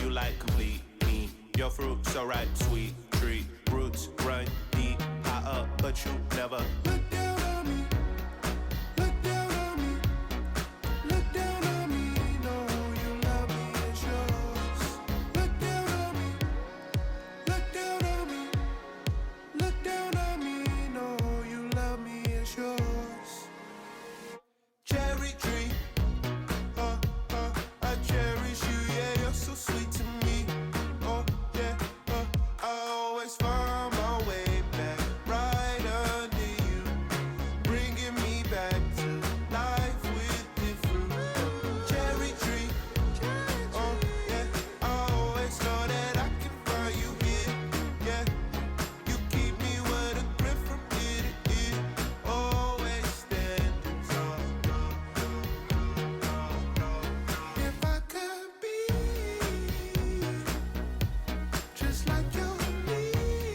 you like complete me. Your fruit so ripe, sweet tree. Roots run deep, high up, but you never look down on me. Look down on me. Look down on me. No, you love me, it's yours. Look down on me. Look down on me. Look down on me. No, you love me, it's yours. Cherry tree. I cherish you, yeah, you're so sweet to me. Oh, yeah, I always find my way back right under you, bringing me back to life with the fruit. Cherry tree, oh, yeah, I always know that I can find you here, yeah. You keep me with a grip from ear to ear, always standing tall. If I could be just like your leaves,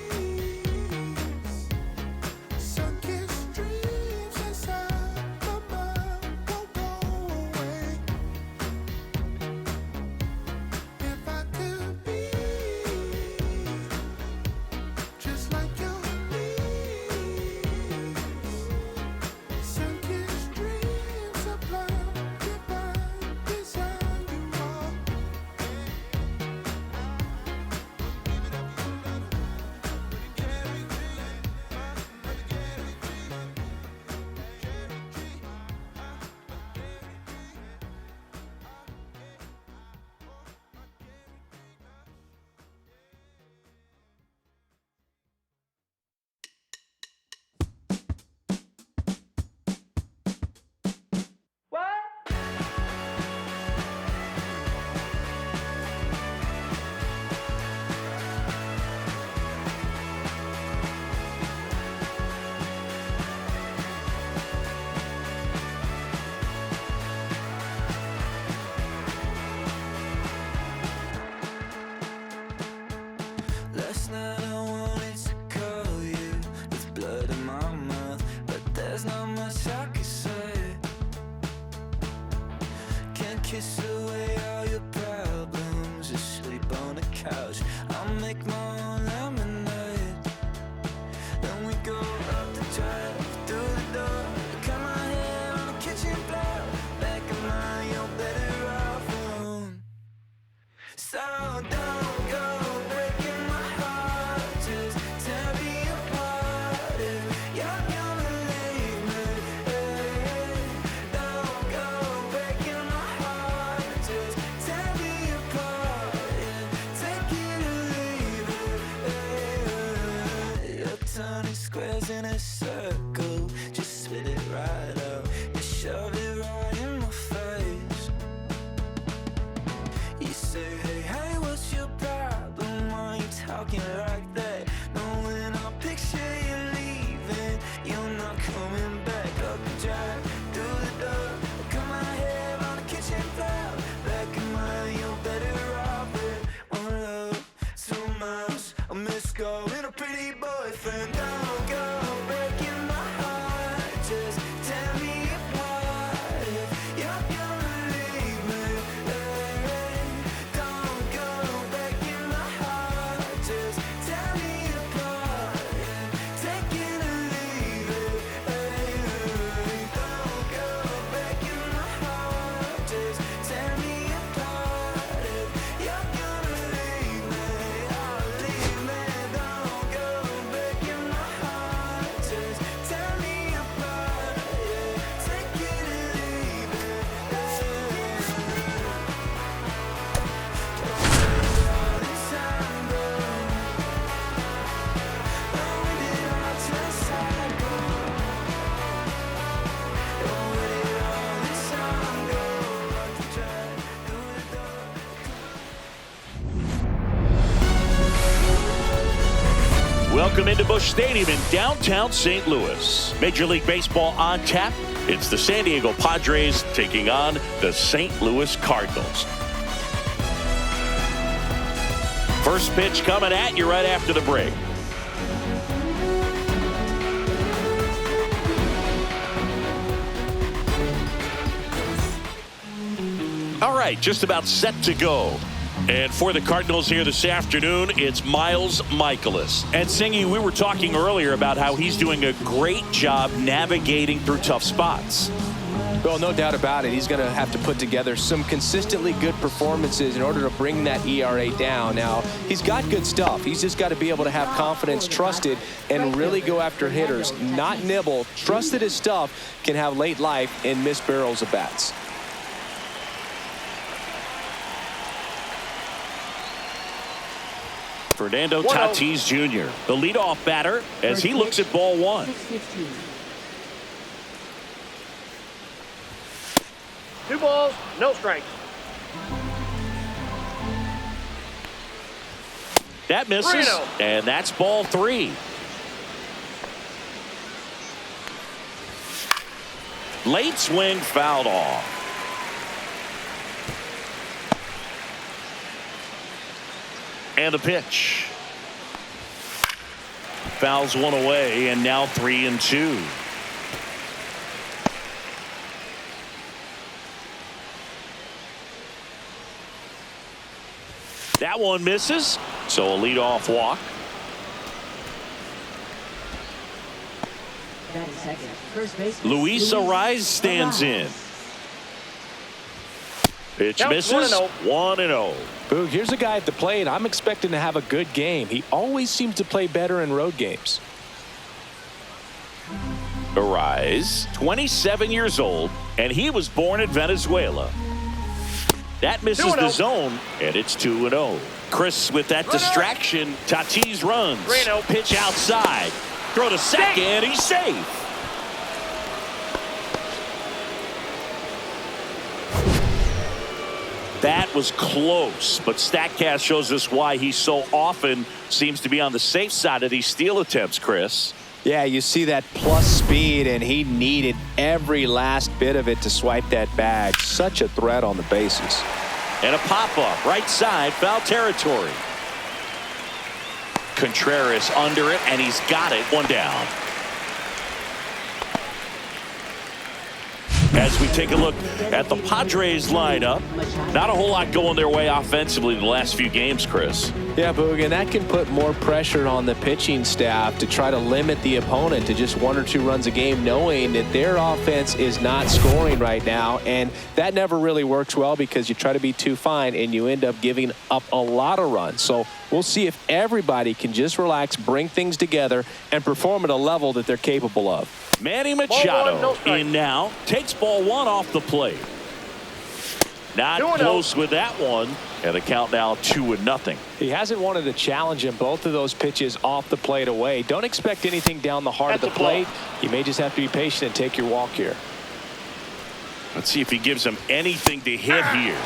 sun-kissed dreams inside my mind won't go away. If I could be just like your leaves, sun-kissed dreams above divine design you are. Last night I wanted to call you with blood in my mouth, but there's not much I can say. Can't kiss away all your problems, just sleep on the couch. I'll make my own lemonade. Then we go up the drive, through the door, cut my hair on the kitchen floor. Back of mine, you're better off alone. So don't go breaking my heart, just tear me apart if you're gonna leave me. Don't go breaking my heart, just tear me apart, yeah. Take it or leave it. You're turning squares in a circle, just spit it right out. You shove it right in my face. You say, hey, what's your problem? Why you talking like that? Knowing I'll picture you leaving, you're not coming back. Up the drive, through the door, cut my hair on the kitchen floor. Back in mine, you're better off with one love, 2 miles, a missed call, and a pretty boyfriend. Don't go breaking my heart, just tear me apart if you're gonna leave me. Don't go breaking my heart, just tear me apart, yeah. Take it or leave it. Don't go breaking my heart, just tear me apart if you're gonna leave me. Oh, leave me. Don't go breaking my heart, just tear me apart, yeah. Take it or leave it. All this time, bro. When did our trust go? Where did all this time go? Up the drive, through the door. Welcome into Busch Stadium in downtown St. Louis. Major League Baseball on tap. It's the San Diego Padres taking on the St. Louis Cardinals. First pitch coming at you right after the break. All right, just about set to go. And for the Cardinals here this afternoon, it's Mikolas. And Singy, we were talking earlier about how he's doing a great job navigating through tough spots. Well, no doubt about it. He's going to have to put together some consistently good performances in order to bring that ERA down. Now, he's got good stuff. He's just got to be able to have confidence, trust it, and really go after hitters, not nibble. Trust that his stuff can have late life and miss barrels of bats. Fernando Tatis Jr., the leadoff batter, as he looks at ball one. 2 balls, no strikes. That misses, and that's ball 3. Late swing fouled off. And the pitch. Fouls one away, and now 3-2. That one misses, so a leadoff walk. Luis Arraez stands in. Pitch misses. 1-0. Boog, here's a guy at the plate. I'm expecting to have a good game. He always seems to play better in road games. Arraez, 27 years old, and he was born in Venezuela. That misses the zone, and it's 2-0. Chris with that distraction. Tatis runs. Pitch outside. Throw to second. He's safe. That was close, but StatCast shows us why he so often seems to be on the safe side of these steal attempts, Chris. Yeah, you see that plus speed, and he needed every last bit of it to swipe that bag. Such a threat on the bases. And a pop-up, right side, foul territory. Contreras under it, and he's got it. 1 down. As we take a look at the Padres lineup, not a whole lot going their way offensively the last few games, Chris. Yeah, Boog, and that can put more pressure on the pitching staff to try to limit the opponent to just 1 or 2 runs a game, knowing that their offense is not scoring right now. And that never really works well because you try to be too fine and you end up giving up a lot of runs. So we'll see if everybody can just relax, bring things together, and perform at a level that they're capable of. Manny Machado in now, takes ball 1 off the plate. Not close with that one, and the count now 2-0. He hasn't wanted to challenge him. Both of those pitches off the plate away. Don't expect anything down the heart of the plate. You may just have to be patient and take your walk here. Let's see if he gives him anything to hit here.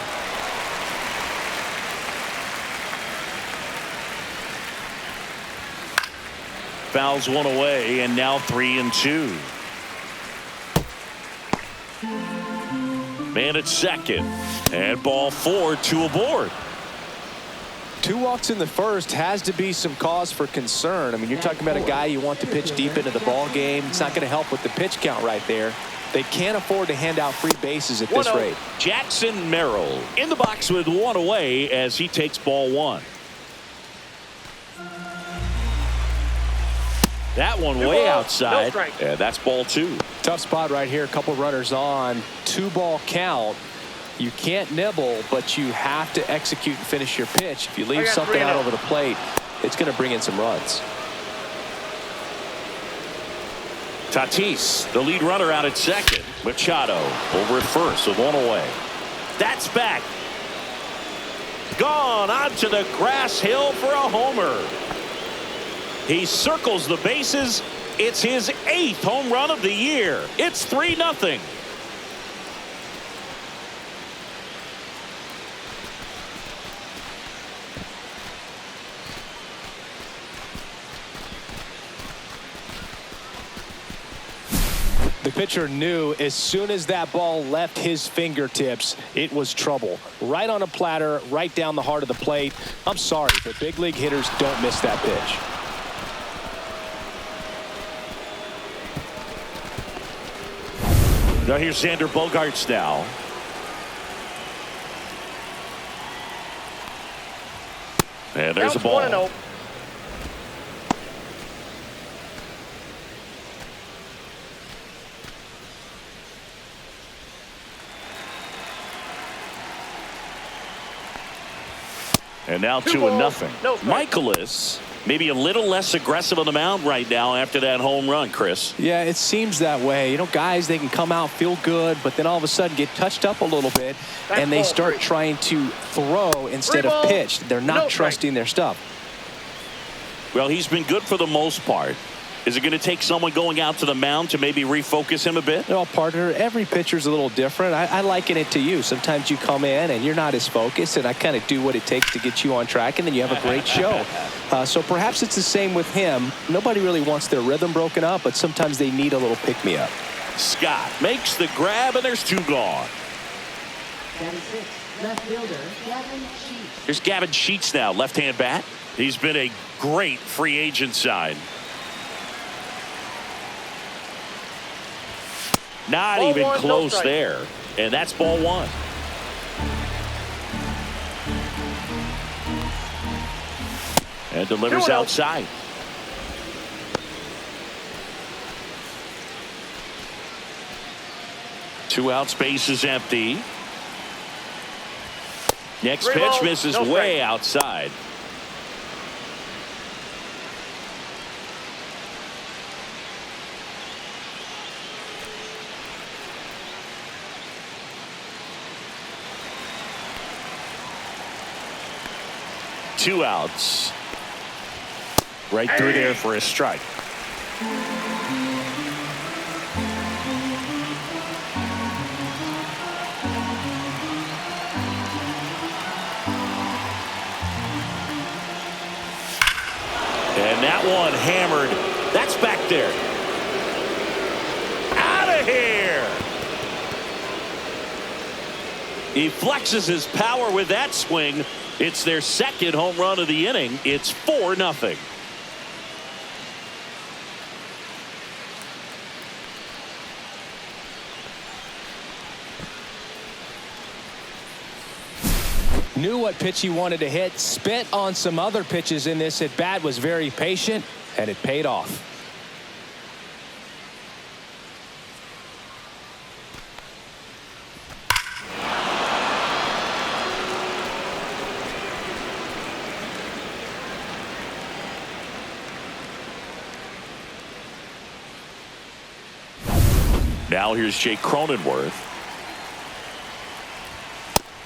Fouls one away, and now 3-2. Man at second, and ball 4, 2 aboard. 2 walks in the first has to be some cause for concern. I mean, you're talking about a guy you want to pitch deep into the ball game. It's not going to help with the pitch count right there. They can't afford to hand out free bases at this rate. Jackson Merrill in the box with 1 away as he takes ball 1. That one way outside, and that's ball 2. Tough spot right here. A couple runners on. 2-ball count. You can't nibble, but you have to execute and finish your pitch. If you leave something out over the plate, it's going to bring in some runs. Tatis, the lead runner, out at second. Machado over at first with 1 away. That's back. Gone onto the grass hill for a homer. He circles the bases. It's his 8th home run of the year. It's 3-0. The pitcher knew as soon as that ball left his fingertips, it was trouble. Right on a platter, right down the heart of the plate. I'm sorry, but big league hitters don't miss that pitch. Now here's Xander Bogaerts now. And there's a Counts ball. 1-0. And now 2-0. 2-0. No strike. Mikolas maybe a little less aggressive on the mound right now after that home run, Chris. Yeah, it seems that way. You know, guys, they can come out, feel good, but then all of a sudden get touched up a little bit, and they start trying to throw instead of pitch. They're not trusting their stuff. Well, he's been good for the most part. Is it going to take someone going out to the mound to maybe refocus him a bit? Well, partner, every pitcher's a little different. I liken it to you. Sometimes you come in and you're not as focused, and I kind of do what it takes to get you on track, and then you have a great show. So perhaps it's the same with him. Nobody really wants their rhythm broken up, but sometimes they need a little pick-me-up. Scott makes the grab, and there's 2 gone. 76, left fielder, Gavin Sheets. Here's Gavin Sheets now, left-hand bat. He's been a great free agent sign. Not Ball even one, no close strike. there. And that's ball 1. And delivers 2-0. outside. Two out, space is empty. Next 3 pitch balls, misses no way strike. outside. Two outs. Right through there for a strike. And that one hammered. That's back there. Out of here. He flexes his power with that swing. It's their second home run of the inning. It's 4-0. Knew what pitch he wanted to hit, spit on some other pitches in this at bat, was very patient, and it paid off. Now here's Jake Cronenworth.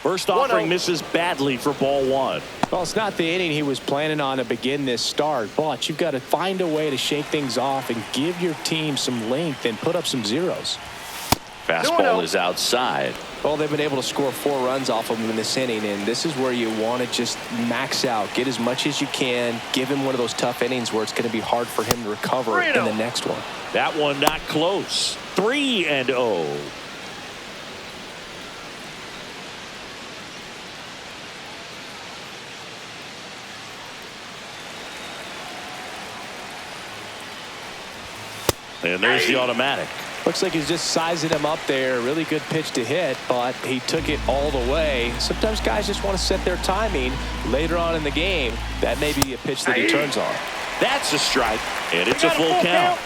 First offering 1-0. misses badly for ball 1. Well, it's not the inning he was planning on to begin this start, but you've got to find a way to shake things off and give your team some length and put up some zeros. Fastball is outside. Well, they've been able to score 4 runs off of him in this inning, and this is where you want to just max out, get as much as you can, give him one of those tough innings where it's going to be hard for him to recover in the next one. That one not close. 3-0. And there's the automatic. Looks like he's just sizing him up there. Really good pitch to hit, but he took it all the way. Sometimes guys just want to set their timing later on in the game. That may be a pitch that he turns on. That's a strike, and it's a full count.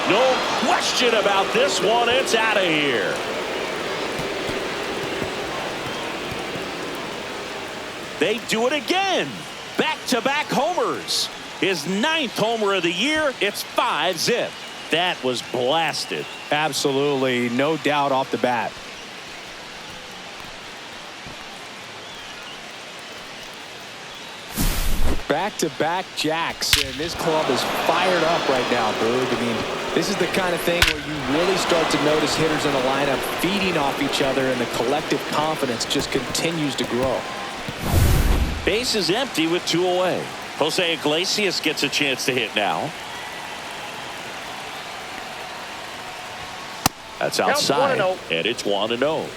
No question about this one. It's out of here. They do it again. Back-to-back homers. His 9th homer of the year. It's 5-zip. That was blasted. Absolutely, no doubt off the bat. Back-to-back jacks, and this club is fired up right now, Boog. I mean, this is the kind of thing where you really start to notice hitters in a lineup feeding off each other, and the collective confidence just continues to grow. Base is empty with 2 away. Jose Iglesias gets a chance to hit now. That's outside, and it's 1-0.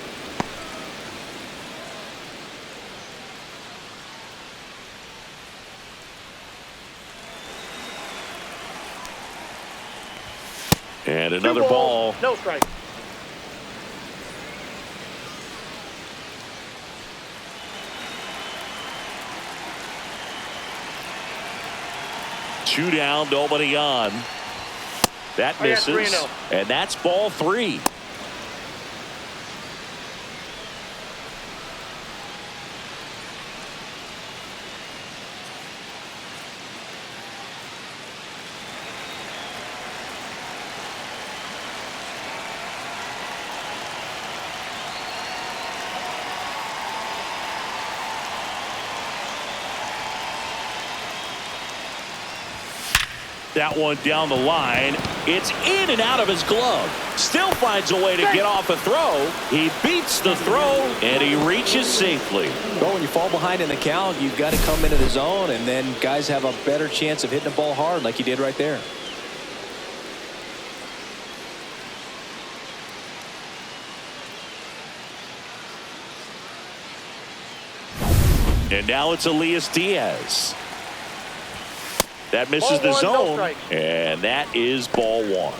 And another ball. No strike. 2 down, nobody on. That I got misses. 3-0. And that's ball 3. That one down the line. It's in and out of his glove. Still finds a way to get off a throw. He beats the throw, and he reaches safely. Well, when you fall behind in the count, you've got to come into the zone, and then guys have a better chance of hitting the ball hard like he did right there. And now it's Elias Diaz. That misses Ball the 1, no zone, strike. and that is ball 1.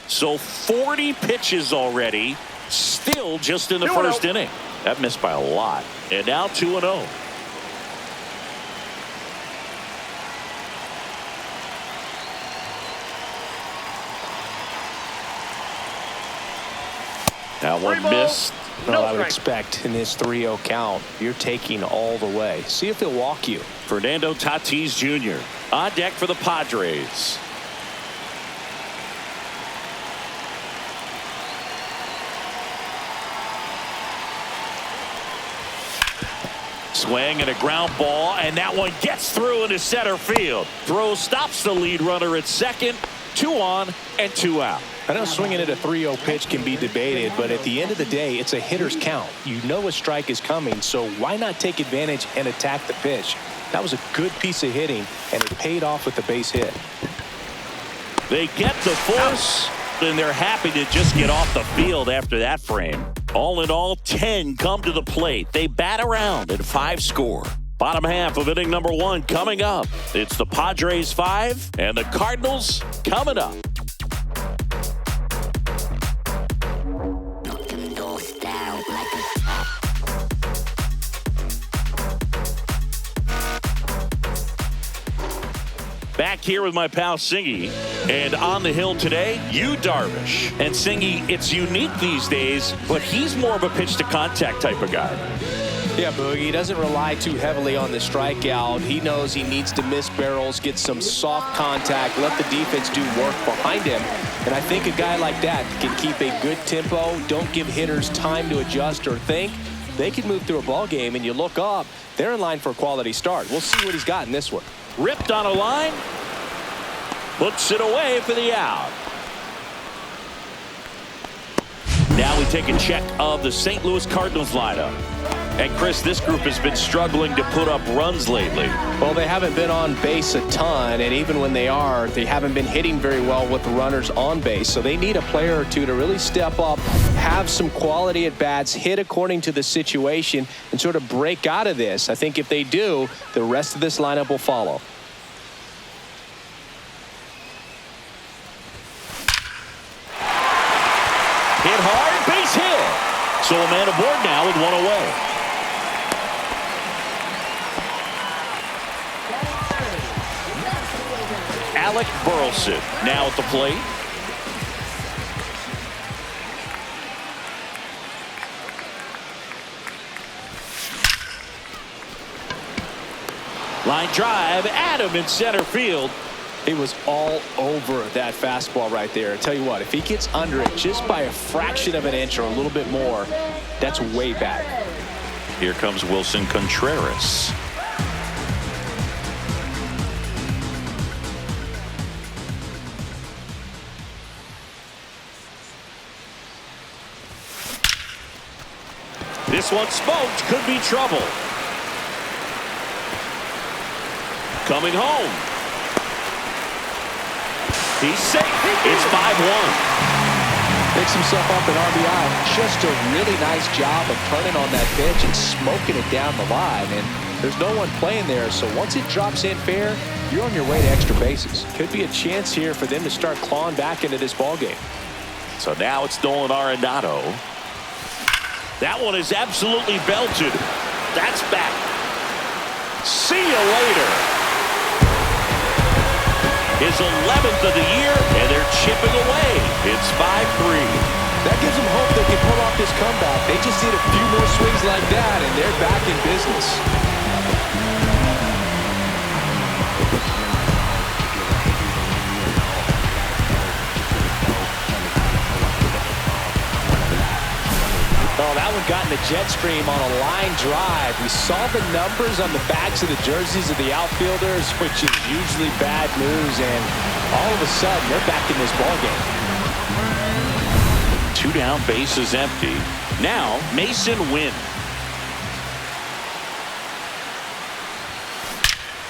So 40 pitches already, still just in the 2-0. first inning. That missed by a lot. And now 2-0. That one 3 ball. missed. Well, No I would strike. expect in this 3-0 count, you're taking all the way. See if he'll walk you. Fernando Tatis Jr. on deck for the Padres. Swing and a ground ball, and that one gets through into center field. Throw stops the lead runner at second. 2 on and 2 out. I know swinging at a 3-0 pitch can be debated, but at the end of the day, it's a hitter's count. You know a strike is coming, so why not take advantage and attack the pitch? That was a good piece of hitting, and it paid off with the base hit. They get the force, and they're happy to just get off the field after that frame. All in all, 10 come to the plate. They bat around and 5 score. Bottom half of inning number 1 coming up. It's the Padres 5 and the Cardinals coming up. Back here with my pal Singy, and on the hill today, Darvish. And Singy, it's unique these days, but he's more of a pitch to contact type of guy. Yeah, Boogie, he doesn't rely too heavily on the strikeout. He knows he needs to miss barrels, get some soft contact, let the defense do work behind him. And I think a guy like that can keep a good tempo, don't give hitters time to adjust or think. They can move through a ball game, and you look up, they're in line for a quality start. We'll see what he's got in this one. Ripped on a line, puts it away for the out. Now we take a check of the St. Louis Cardinals lineup. And Chris, this group has been struggling to put up runs lately. Well, they haven't been on base a ton, and even when they are, they haven't been hitting very well with runners on base. So they need a player or two to really step up, have some quality at bats, hit according to the situation, and sort of break out of this. I think if they do, the rest of this lineup will follow. Hit hard, base hit. So a man aboard now with 1 away. Alec Burleson now at the plate. Line drive, Adam in center field. He was all over that fastball right there. I tell you what, if he gets under it just by a fraction of an inch or a little bit more, that's way back. Here comes Wilson Contreras. This one smoked, could be trouble. Coming home. He's safe. It's 5-1. Picks himself up an RBI. Just a really nice job of turning on that pitch and smoking it down the line. And there's no one playing there, so once it drops in fair, you're on your way to extra bases. Could be a chance here for them to start clawing back into this ball game. So now it's Nolan Arenado. That one is absolutely belted. That's back. See you later. His 11th of the year, and they're chipping away. It's 5-3. That gives them hope they can pull off this comeback. They just need a few more swings like that, and they're back in business. Oh, that one got in the jet stream on a line drive. We saw the numbers on the backs of the jerseys of the outfielders, which is usually bad news, and all of a sudden, they're back in this ballgame. 2 down, bases empty. Now, Mason Wynn.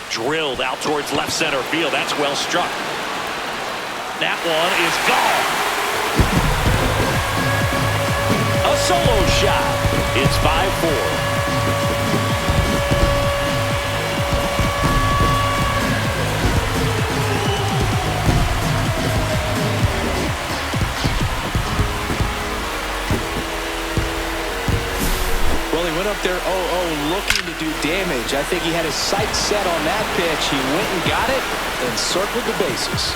Drilled out towards left center field. That's well struck. That one is gone. A solo shot. It's 5-4. Well, he went up there 0-0 looking to do damage. I think he had his sights set on that pitch. He went and got it and circled the bases.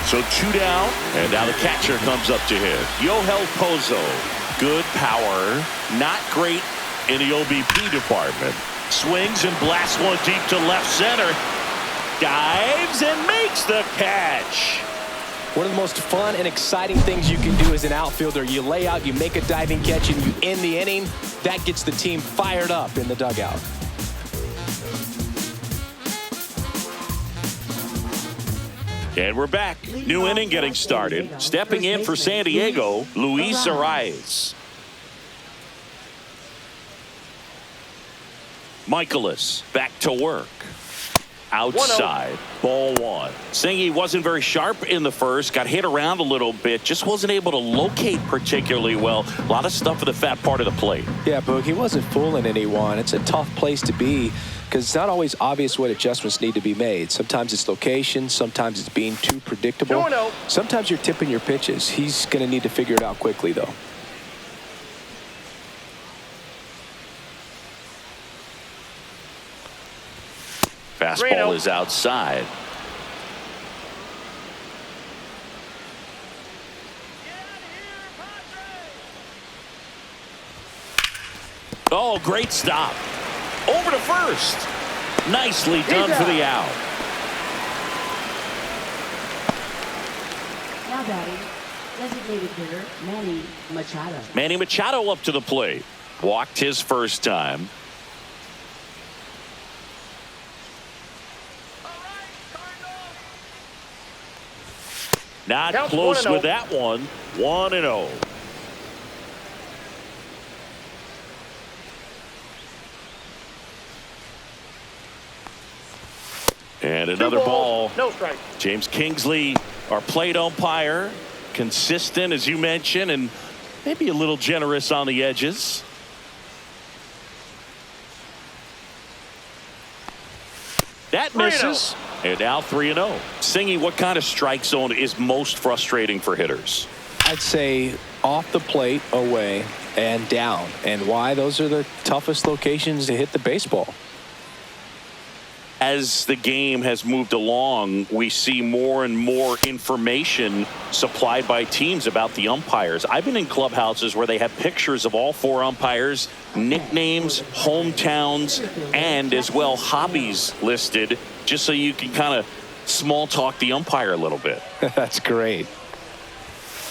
So 2 down, and now the catcher comes up to him. Yohel Pozo. Good power. Not great in the OBP department. Swings and blasts one deep to left center. Dives and makes the catch. One of the most fun and exciting things you can do as an outfielder. You lay out, you make a diving catch, and you end the inning. That gets the team fired up in the dugout. And we're back. New inning getting started. Stepping in for San Diego, Luis Arias. Mikolas back to work. Outside, ball 1. Saying he wasn't very sharp in the first, got hit around a little bit, just wasn't able to locate particularly well. A lot of stuff for the fat part of the plate. Yeah, Boog, he wasn't fooling anyone. It's a tough place to be because it's not always obvious what adjustments need to be made. Sometimes it's location, sometimes it's being too predictable. Sometimes you're tipping your pitches. He's going to need to figure it out quickly, though. Fastball is outside. Oh, great stop. Over to first. Nicely done for the out. Now batting, designated hitter Manny Machado. Manny Machado up to the plate. Walked his first time. Not close with that one. 1-0. And another ball. No strike. James Kingsley, our plate umpire, consistent as you mentioned, and maybe a little generous on the edges. That misses. And now 3-0. Singy, what kind of strike zone is most frustrating for hitters? I'd say off the plate, away, and down. And why? Those are the toughest locations to hit the baseball. As the game has moved along, we see more and more information supplied by teams about the umpires. I've been in clubhouses where they have pictures of all 4 umpires, nicknames, hometowns, and as well hobbies listed, just so you can kind of small talk the umpire a little bit. That's great.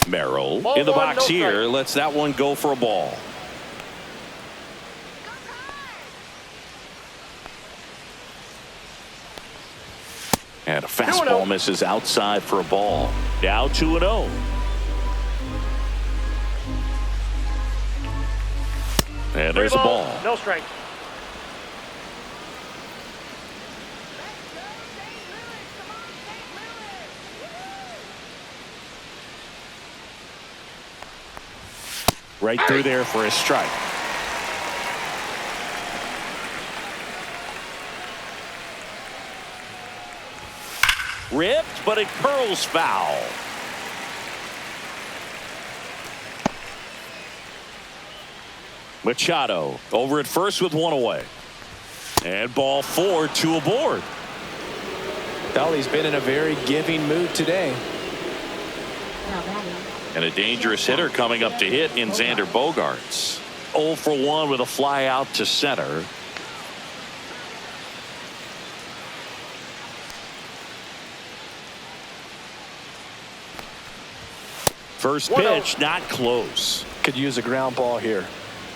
Merrill in the box here lets that one go for a ball. And a fastball misses outside for a ball. Now 2-0. And there's a ball. No strike. Right through there for a strike. Ripped, but it curls foul. Machado over at first with one away. And ball 4, 2 aboard. Well, he's been in a very giving mood today. Now batting. And a dangerous hitter coming up to hit in Xander Bogaerts. 0 for 1 with a fly out to center. First pitch, not close. Could use a ground ball here.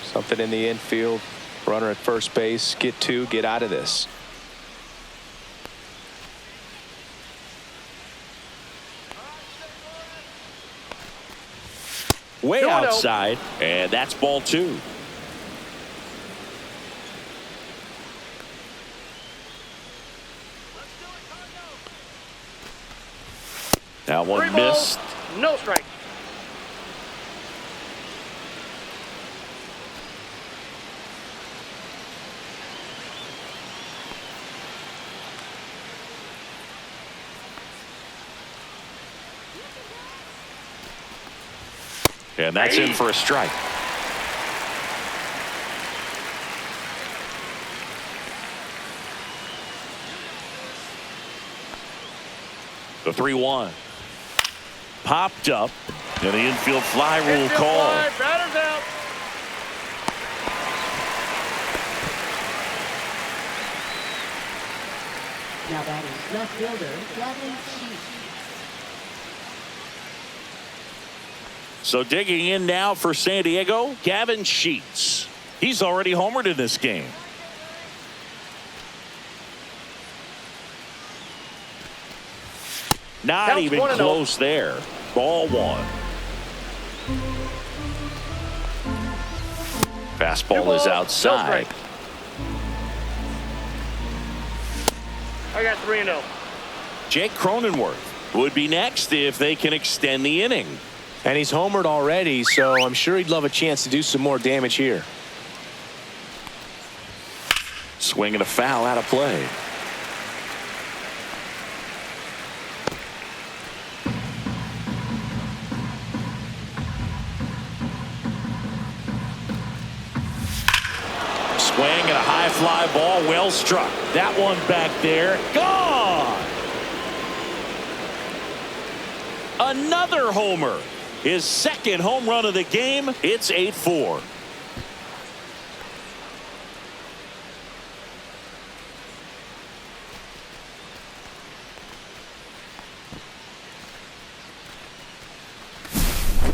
Something in the infield. Runner at first base. Get 2, get out of this. Way outside, and that's ball 2. That one 3 balls, missed. no strikes. And that's in for a strike. The 3-1. Popped up. And the infield fly rule call. Batter's out. Now batting. Left fielder, Gavin Sheets. So digging in now for San Diego, Gavin Sheets. He's already homered in this game. Not Counts even 1-0. close there. Ball 1. Fastball balls, is no outside. strikes. I got 3-0. Jake Cronenworth would be next if they can extend the inning. And he's homered already, so I'm sure he'd love a chance to do some more damage here. Swing and a foul out of play. Swing and a high fly ball, well struck. That one back there, gone. Another homer. His second home run of the game. It's 8-4.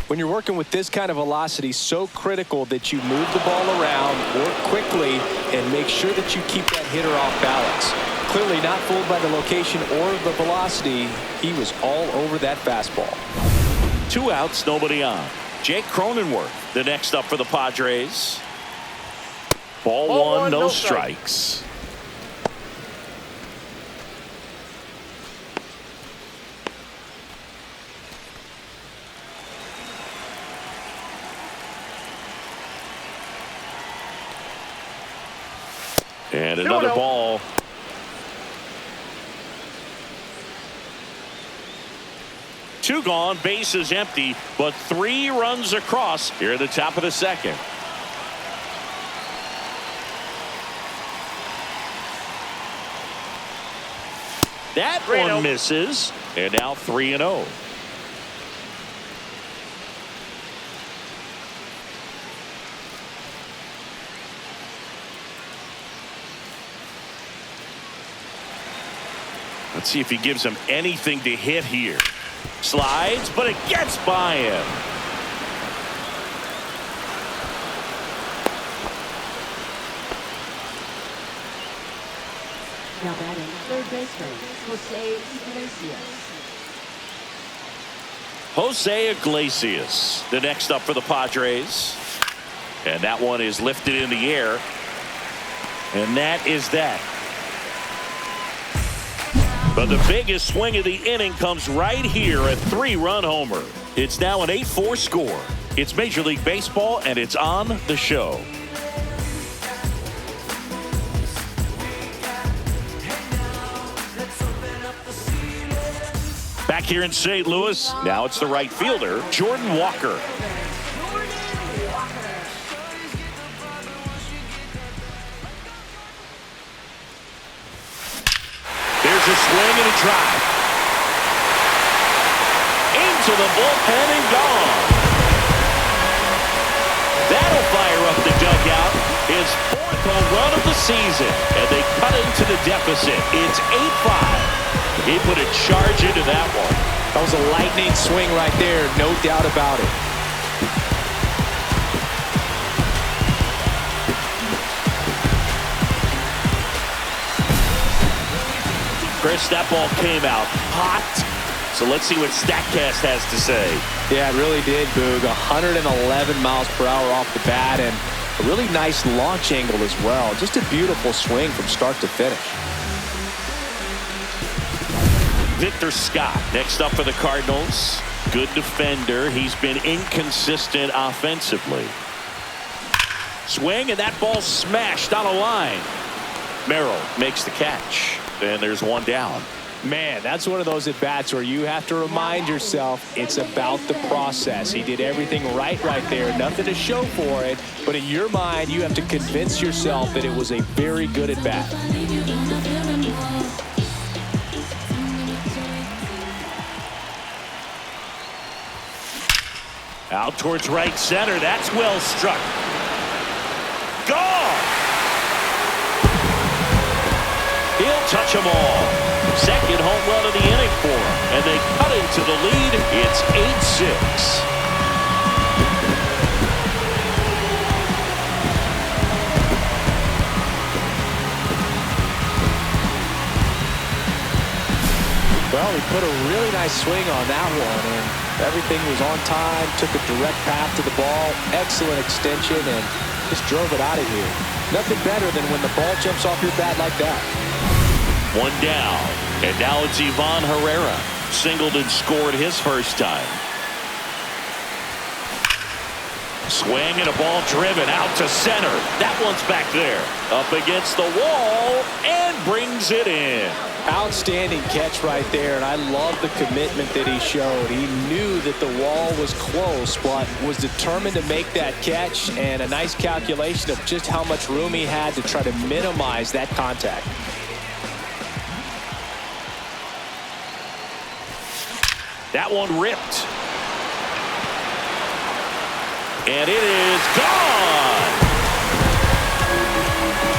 When you're working with this kind of velocity, so critical that you move the ball around, work quickly, and make sure that you keep that hitter off balance. Clearly not fooled by the location or the velocity. He was all over that fastball. 2 outs, nobody on. Jake Cronenworth, the next up for the Padres. Ball 1, no strikes. And another ball. Two gone, bases empty, but 3 runs across here at the top of the second. That one misses, and now 3-0. Let's see if he gives him anything to hit here. Slides, but it gets by him. Now batting. Third baseman, Jose Iglesias. Jose Iglesias, the next up for the Padres. And that one is lifted in the air. And that is that. But the biggest swing of the inning comes right here, a 3-run homer. It's now an 8-4 score. It's Major League Baseball, and it's on the show. Back here in St. Louis, now it's the right fielder, Jordan Walker. a swing and a drive. Into the bullpen and gone. That'll fire up the dugout. His 4th home run of the season. And they cut into the deficit. It's 8-5. He put a charge into that one. That was a lightning swing right there, no doubt about it. Chris, that ball came out hot. So let's see what StatCast has to say. Yeah, it really did, Boog. 111 miles per hour off the bat and a really nice launch angle as well. Just a beautiful swing from start to finish. Victor Scott next up for the Cardinals. Good defender. He's been inconsistent offensively. Swing, and that ball smashed on a line. Merrill makes the catch. And there's one down. Man, that's one of those at-bats where you have to remind yourself it's about the process. He did everything right there. Nothing to show for it. But in your mind, you have to convince yourself that it was a very good at-bat. Out towards right center. That's well struck. Gone! He'll touch them all. Second home run of the inning for him. And they cut into the lead. It's 8-6. Well, he put a really nice swing on that one, and everything was on time, took a direct path to the ball, excellent extension, and just drove it out of here. Nothing better than when the ball jumps off your bat like that. One down, and now it's Ivan Herrera. Singled and scored his first time. Swing and a ball driven out to center. That one's back there. Up against the wall and brings it in. Outstanding catch right there, and I love the commitment that he showed. He knew that the wall was close, but was determined to make that catch, and a nice calculation of just how much room he had to try to minimize that contact. That one ripped. And it is gone.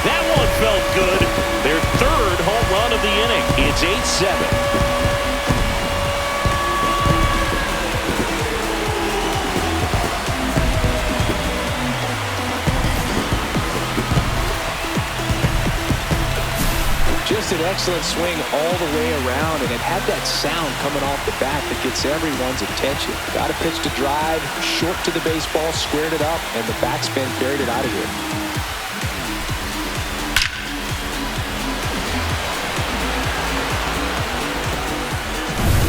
That one felt good. Their 3rd home run of the inning. It's 8-7. Just an excellent swing all the way around, and it had that sound coming off the bat that gets everyone's attention. Got a pitch to drive, short to the baseball, squared it up, and the backspin carried it out of here.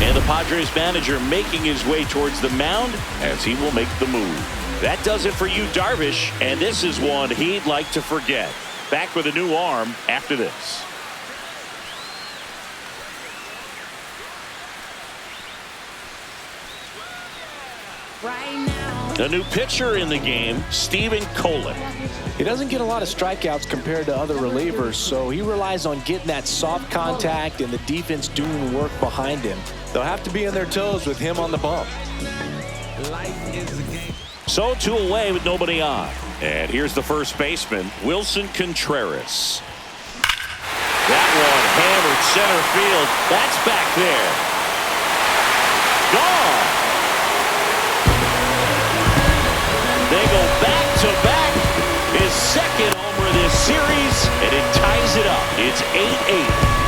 And the Padres manager making his way towards the mound as he will make the move. That does it for you, Darvish, and this is one he'd like to forget. Back with a new arm after this. A new pitcher in the game, Mikolas. He doesn't get a lot of strikeouts compared to other relievers, so he relies on getting that soft contact and the defense doing work behind him. They'll have to be on their toes with him on the bump. So 2 away with nobody on. And here's the first baseman, Wilson Contreras. That one hammered center field. That's back there. Gone. They go back-to-back. His 2nd homer of this series, and it ties it up. It's 8-8.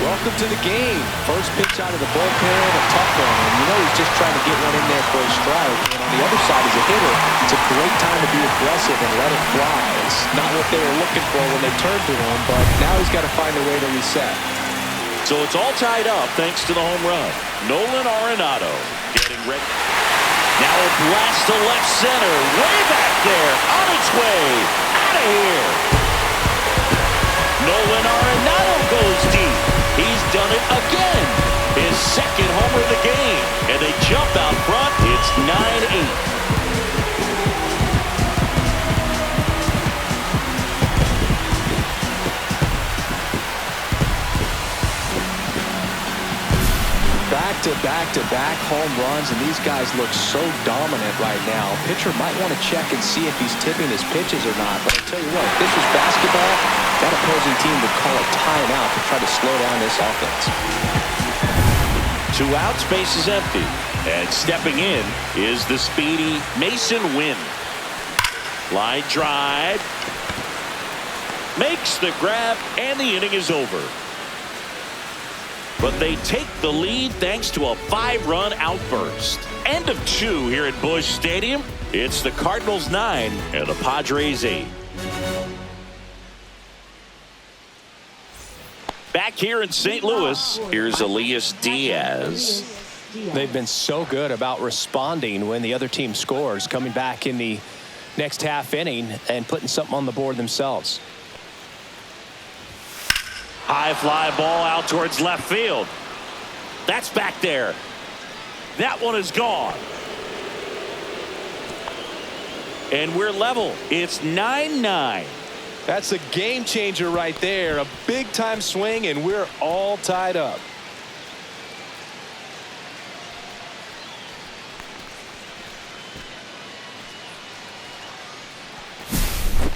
Welcome to the game. First pitch out of the bullpen, a tough one. And you know he's just trying to get one in there for a strike. And on the other side, as a hitter, it's a great time to be aggressive and let it fly. It's not what they were looking for when they turned to him, but now he's got to find a way to reset. So it's all tied up thanks to the home run. Nolan Arenado getting ready. Now a blast to left center. Way back there. On its way. Out of here. Nolan Arenado goes deep. He's done it again. His 2nd homer of the game. And they jump out back-to-back home runs, and these guys look so dominant right now. Pitcher might want to check and see if he's tipping his pitches or not. But I tell you what, if this was basketball, that opposing team would call a timeout to try to slow down this offense. 2 outs, base is empty. And stepping in is the speedy Mason Wynn. Line drive. Makes the grab, and the inning is over. But they take the lead thanks to a 5-run outburst. End of 2 here at Busch Stadium. It's the Cardinals 9 and the Padres 8. Back here in St. Louis, here's Elias Diaz. They've been so good about responding when the other team scores, coming back in the next half inning and putting something on the board themselves. High fly ball out towards left field. That's back there. That one is gone. And we're level. It's 9-9. That's a game changer right there. A big time swing, and we're all tied up.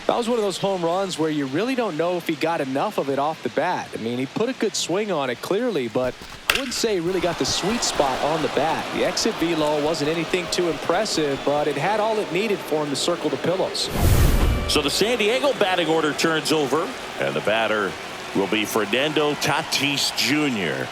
That was one of those home runs where you really don't know if he got enough of it off the bat. I mean, he put a good swing on it clearly, but I wouldn't say he really got the sweet spot on the bat. The exit velo wasn't anything too impressive, but it had all it needed for him to circle the pillows. So the San Diego batting order turns over, and the batter will be Fernando Tatis Jr.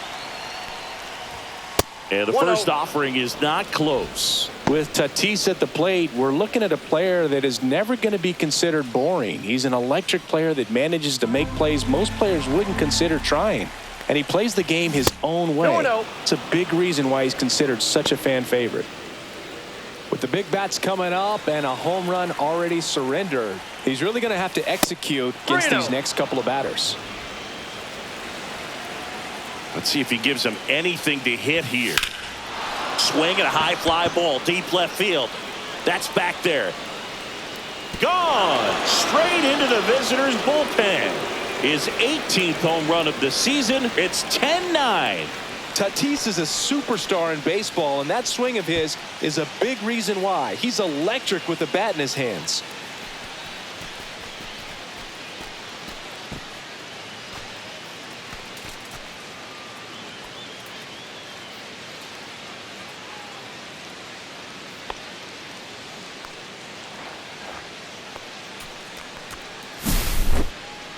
And the first offering is not close. With Tatis at the plate, we're looking at a player that is never going to be considered boring. He's an electric player that manages to make plays most players wouldn't consider trying. And he plays the game his own way. It's a big reason why he's considered such a fan favorite. With the big bats coming up and a home run already surrendered, he's really going to have to execute against these next couple of batters. Let's see if he gives him anything to hit here. Swing and a high fly ball deep left field. That's back there. Gone straight into the visitors' bullpen. His 18th home run of the season. It's 10-9. Tatis is a superstar in baseball, and that swing of his is a big reason why. He's electric with the bat in his hands.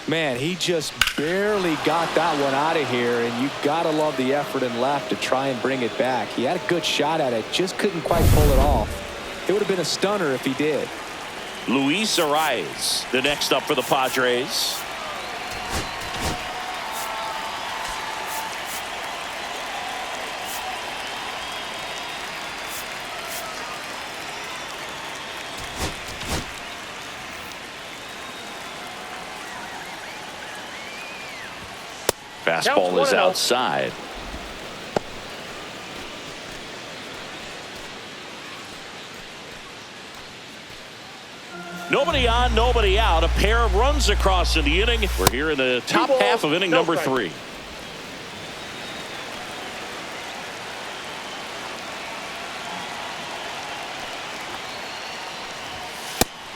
Man, he just barely got that one out of here, and you gotta love the effort and left to try and bring it back. He had a good shot at it, just couldn't quite pull it off. It would have been a stunner if he did. Luis Arias, the next up for the Padres. Fastball is outside. Nobody on, nobody out. A pair of runs across in the inning. We're here in the top half of inning number 3.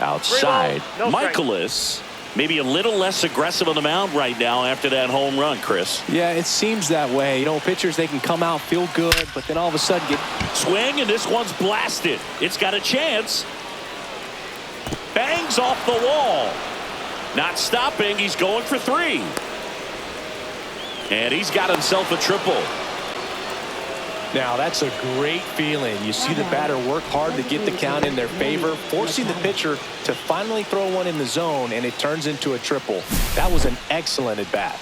Outside, Mikolas. Maybe a little less aggressive on the mound right now after that home run, Chris. Yeah, it seems that way. You know, pitchers, they can come out, feel good, but then all of a sudden get... Swing, and this one's blasted. It's got a chance. Bangs off the wall. Not stopping. He's going for 3. And he's got himself a triple. Now, that's a great feeling. You see the batter work hard to get the count in their favor, forcing the pitcher to finally throw one in the zone, and it turns into a triple. That was an excellent at-bat.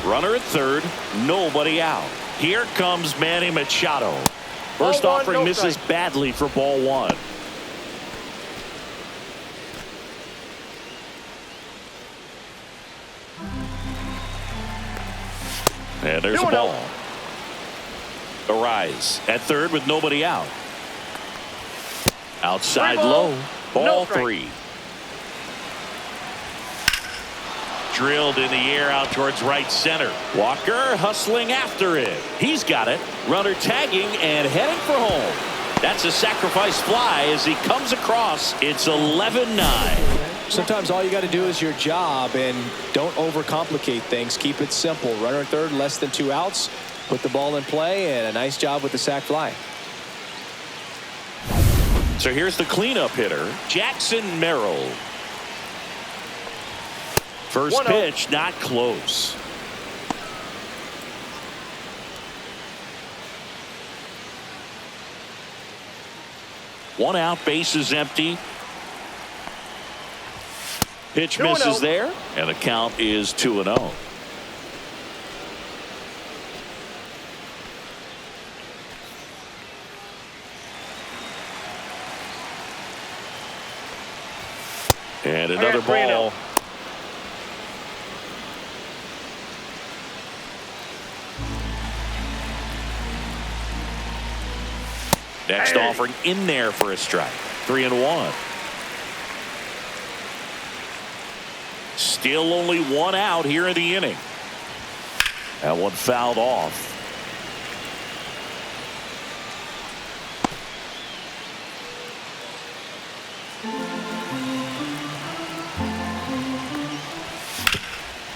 Runner at third, nobody out. Here comes Manny Machado. First offering misses badly for ball 1. And there's a ball. Arise at third with nobody out. Outside Ball. low. Ball No strike. 3. Drilled in the air out towards right center. Walker hustling after it. He's got it. Runner tagging and heading for home. That's a sacrifice fly as he comes across. It's 11-9. Sometimes all you got to do is your job and don't overcomplicate things. Keep it simple. Runner at third, less than 2 outs. Put the ball in play, and a nice job with the sac fly. So here's the cleanup hitter, Jackson Merrill. First 1-0. pitch, not close. One out, bases empty. Pitch 2-0. misses there, and the count is 2-0. And another ball. Next offering in there for a strike. 3-1. Still only 1 out here in the inning. That one fouled off.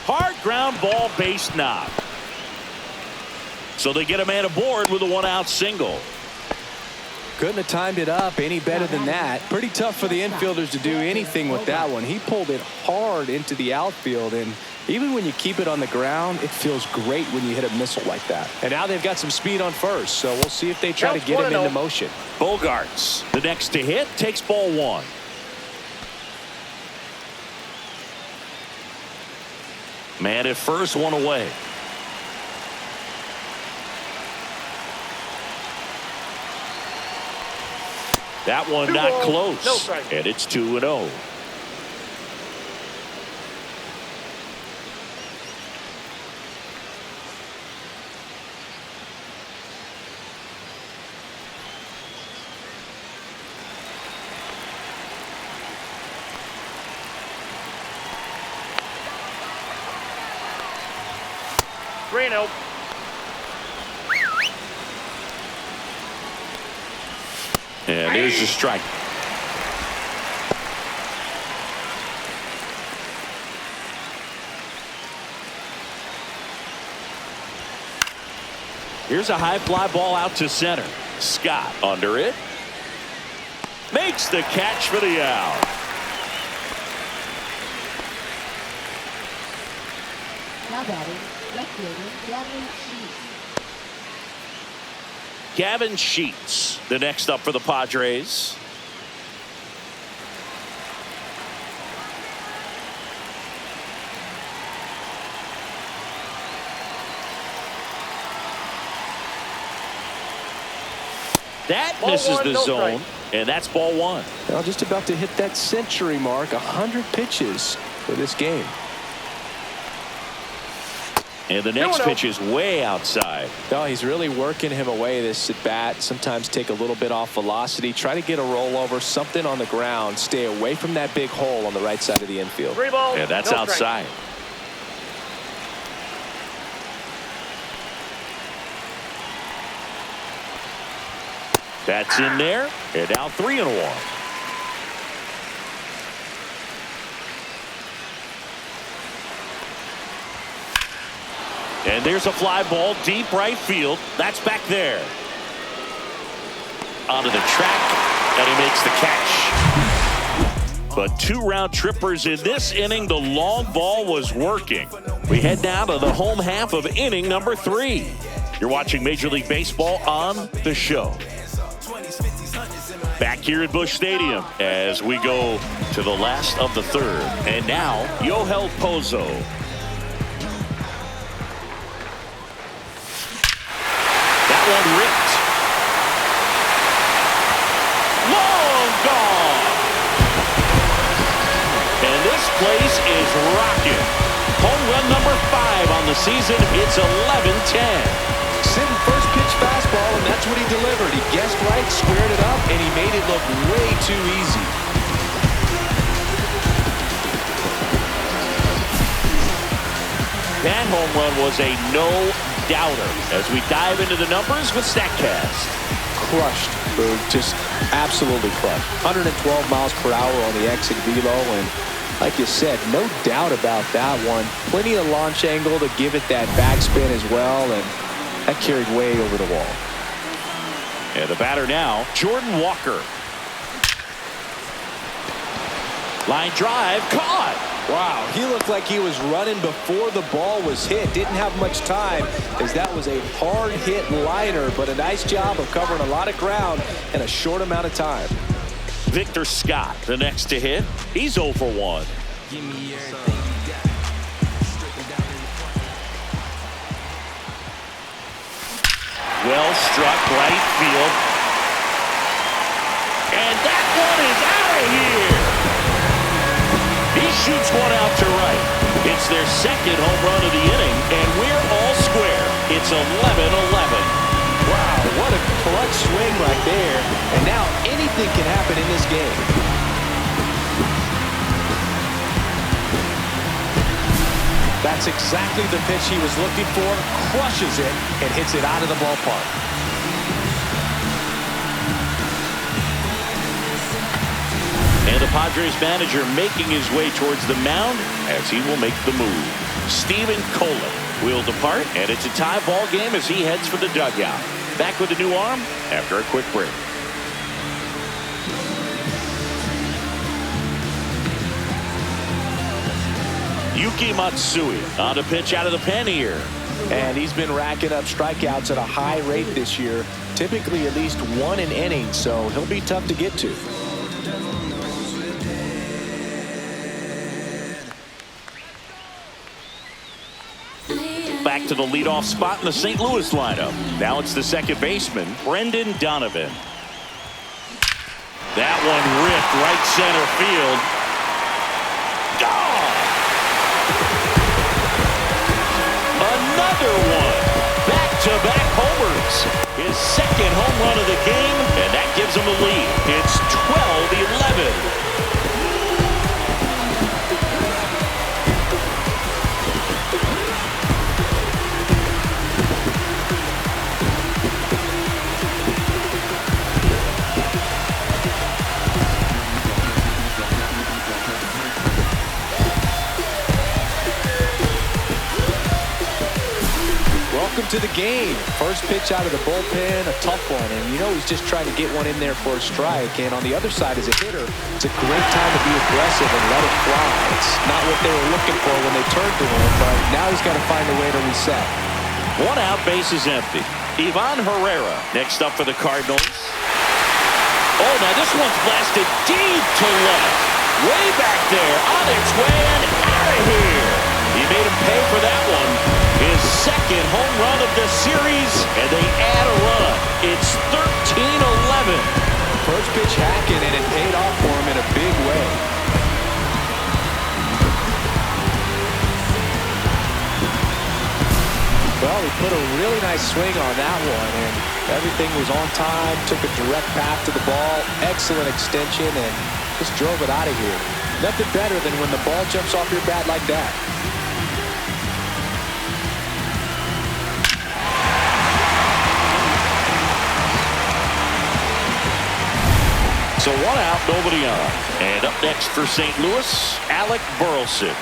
Hard ground ball, base knock. So they get a man aboard with a 1-out single. Couldn't have timed it up any better than that. Pretty tough for the infielders to do anything with that one. He pulled it hard into the outfield, and even when you keep it on the ground, it feels great when you hit a missile like that. And now they've got some speed on first, so we'll see if they try to get him into motion. Bogarts, the next to hit, takes ball 1. Man at first, 1 away. That one not close. No strike. And it's 2-0. Green-o. And there's the strike. Here's a high fly ball out to center. Scott under it. Makes the catch for the out. Now batting, left fielder, Gavin Sheets. Gavin Sheets, the next up for the Padres. That Ball misses 1, the no zone, strike. and that's ball 1. Well, just about to hit that century mark. 100 pitches for this game. And the next 2-0. pitch is way outside. No, he's really working him away this at bat. Sometimes take a little bit off velocity. Try to get a rollover, something on the ground. Stay away from that big hole on the right side of the infield. 3 balls. And that's no strike. outside. That's in there. And now 3-1. And there's a fly ball deep right field. That's back there. Onto the track, and he makes the catch. But 2 round trippers in this inning. The long ball was working. We head down to the home half of inning number 3. You're watching Major League Baseball on the show. Back here at Busch Stadium as we go to the last of the 3rd. And now, Yohel Pozo. That one ripped. Long gone. And this place is rocking. Home run number 5 on the season. It's 11-10. Sitting first pitch fastball Watch what he delivered. He guessed right, squared it up, and he made it look way too easy. That home run was a no-doubter as we dive into the numbers with StatCast. Crushed, Boog. Just absolutely crushed. 112 miles per hour on the exit velo, and like you said, no doubt about that one. Plenty of launch angle to give it that backspin as well, and that carried way over the wall. And the batter now, Jordan Walker. Line drive, caught. Wow, he looked like he was running before the ball was hit. Didn't have much time as that was a hard hit liner, but a nice job of covering a lot of ground in a short amount of time. Victor Scott, the next to hit. He's 0 for 1. Well struck right field. And that one is out of here. He shoots one out to right. It's their second home run of the inning, and we're all square. It's 11-11. Wow, what a clutch swing right there. And now anything can happen in this game. That's exactly the pitch he was looking for. Crushes it and hits it out of the ballpark. And the Padres manager making his way towards the mound as he will make the move. Stephen Mikolas will depart, and it's a tie ball game as he heads for the dugout. Back with a new arm after a quick break. Yuki Matsui on a pitch out of the pen here. And he's been racking up strikeouts at a high rate this year, typically at least one an inning, so he'll be tough to get to. Back to the leadoff spot in the St. Louis lineup. Now it's the second baseman, Brendan Donovan. That one ripped right center field. Gone! Another one. Back-to-back homers. His second home run of the game, and that gives him the lead. It's 12-11. Welcome to the game. First pitch out of the bullpen, a tough one, and you know he's just trying to get one in there for a strike. And on the other side, as a hitter, it's a great time to be aggressive and let it fly. It's not what they were looking for when they turned to him, but now he's got to find a way to reset. One out, base is empty. Ivan Herrera next up for the Cardinals. Oh, now this one's blasted deep to left. Way back there, on its way and out of here. He made him pay for that one. His second home run of the series, and they add a run. It's 13-11. First pitch hacking, and it paid off for him in a big way. Well, he put a really nice swing on that one, and everything was on time, took a direct path to the ball, excellent extension, and just drove it out of here. Nothing better than when the ball jumps off your bat like that. So one out, nobody on. And up next for St. Louis, Alec Burleson.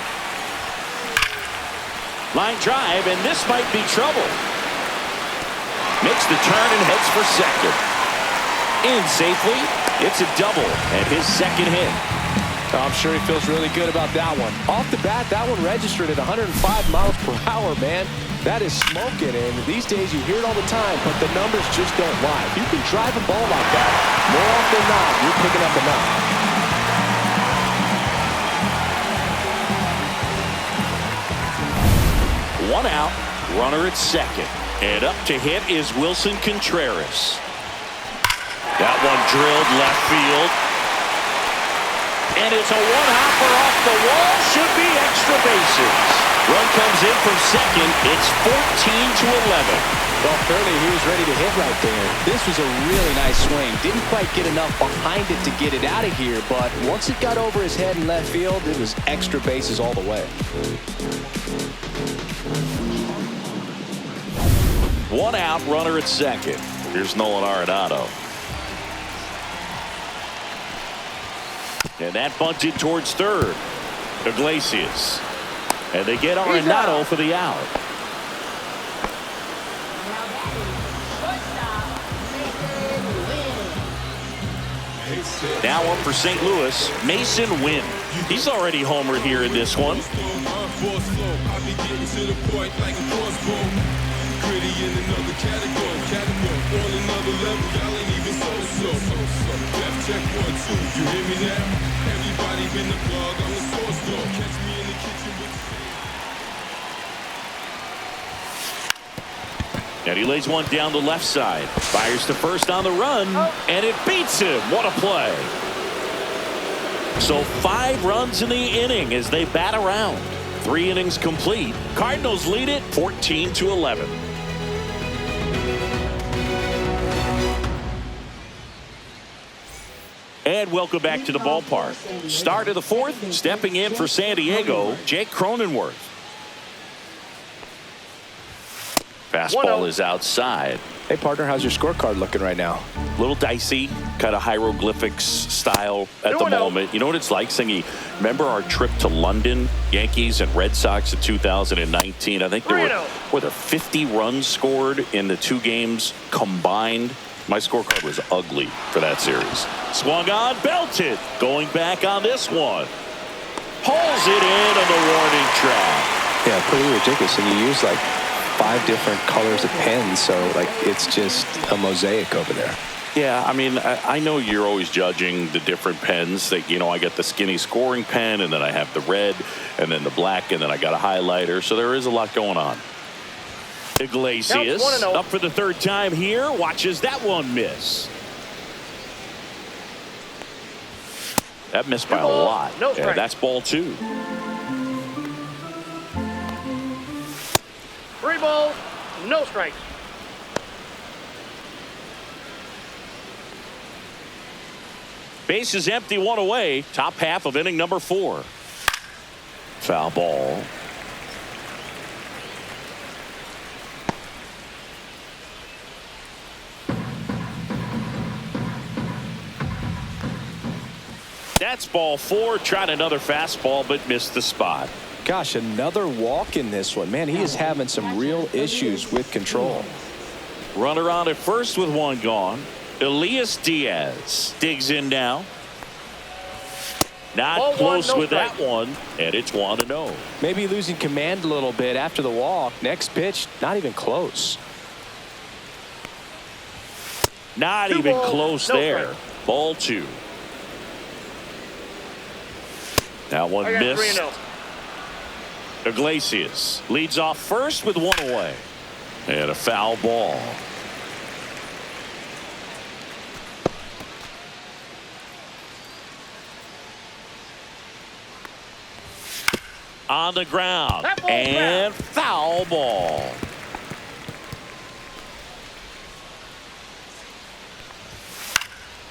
Line drive, and this might be trouble. Makes the turn and heads for second. In safely, it's a double, and his second hit. I'm sure he feels really good about that one. Off the bat, that one registered at 105 miles per hour, man. That is smoking, and these days you hear it all the time, but the numbers just don't lie. If you can drive a ball like that, more often than not, you're picking up enough. One out, runner at second. And up to hit is Wilson Contreras. That one drilled left field. And it's a one-hopper off the wall. Should be extra bases. Run comes in from second. It's 14-11. Well, clearly he was ready to hit right there. This was a really nice swing. Didn't quite get enough behind it to get it out of here, but once it got over his head in left field, it was extra bases all the way. One out, runner at second. Here's Nolan Arenado. And that bunted towards third. Iglesias. And they get Arenado for the out. Now up for St. Louis, Mason Wynn. He's already homered here in this one. And he lays one down the left side. Fires to first on the run, and it beats him. What a play. So 5 runs in the inning as they bat around. 3 innings complete. Cardinals lead it 14-11. And welcome back to the ballpark. Start of the 4th, stepping in for San Diego, Jake Cronenworth. Fastball is outside. Hey, partner, how's your scorecard looking right now? A little dicey, kind of hieroglyphics style at the moment. You know what it's like, Singy? Remember our trip to London, Yankees and Red Sox in 2019? I think there were 50 runs scored in the 2 games combined. My scorecard was ugly for that series. Swung on, belted. Going back on this one. Pulls it in on the warning track. Yeah, pretty ridiculous. And you use like 5 different colors of pens, so like it's just a mosaic over there. Yeah, I mean, I know you're always judging the different pens. That, you know, I got the skinny scoring pen, and then I have the red, and then the black, and then I got a highlighter. So there is a lot going on. Iglesias up for the 3rd time here. Watches that one miss. That missed by a lot. Yeah, that's ball 2. 3 balls, no strikes. Base is empty, 1 away. Top half of inning number 4. Foul ball. That's ball 4. Tried another fastball, but missed the spot. Gosh, another walk in this one. Man, he is having some real issues with control. Runner on at first with 1 gone. Elias Diaz digs in now. Not ball close 1, no with strike. that one, and it's 1-0. Maybe losing command a little bit after the walk. Next pitch, not even close. Not 2 even balls, close no there. strike. Ball 2. That one I got missed. 3-0. Iglesias leads off first with 1 away. And a foul ball. On the ground. And foul ball.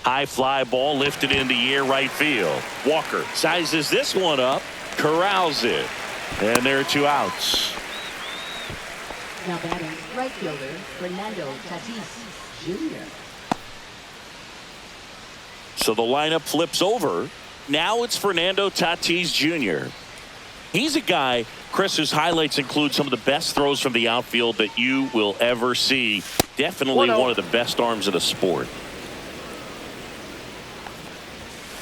High fly ball lifted in the air right field. Walker sizes this one up, corrals it, and there are 2 outs. Now batting right fielder Fernando Tatis Jr. So the lineup flips over. Now it's Fernando Tatis Jr. He's a guy, Chris, whose highlights include some of the best throws from the outfield that you will ever see. Definitely one of the best arms of the sport.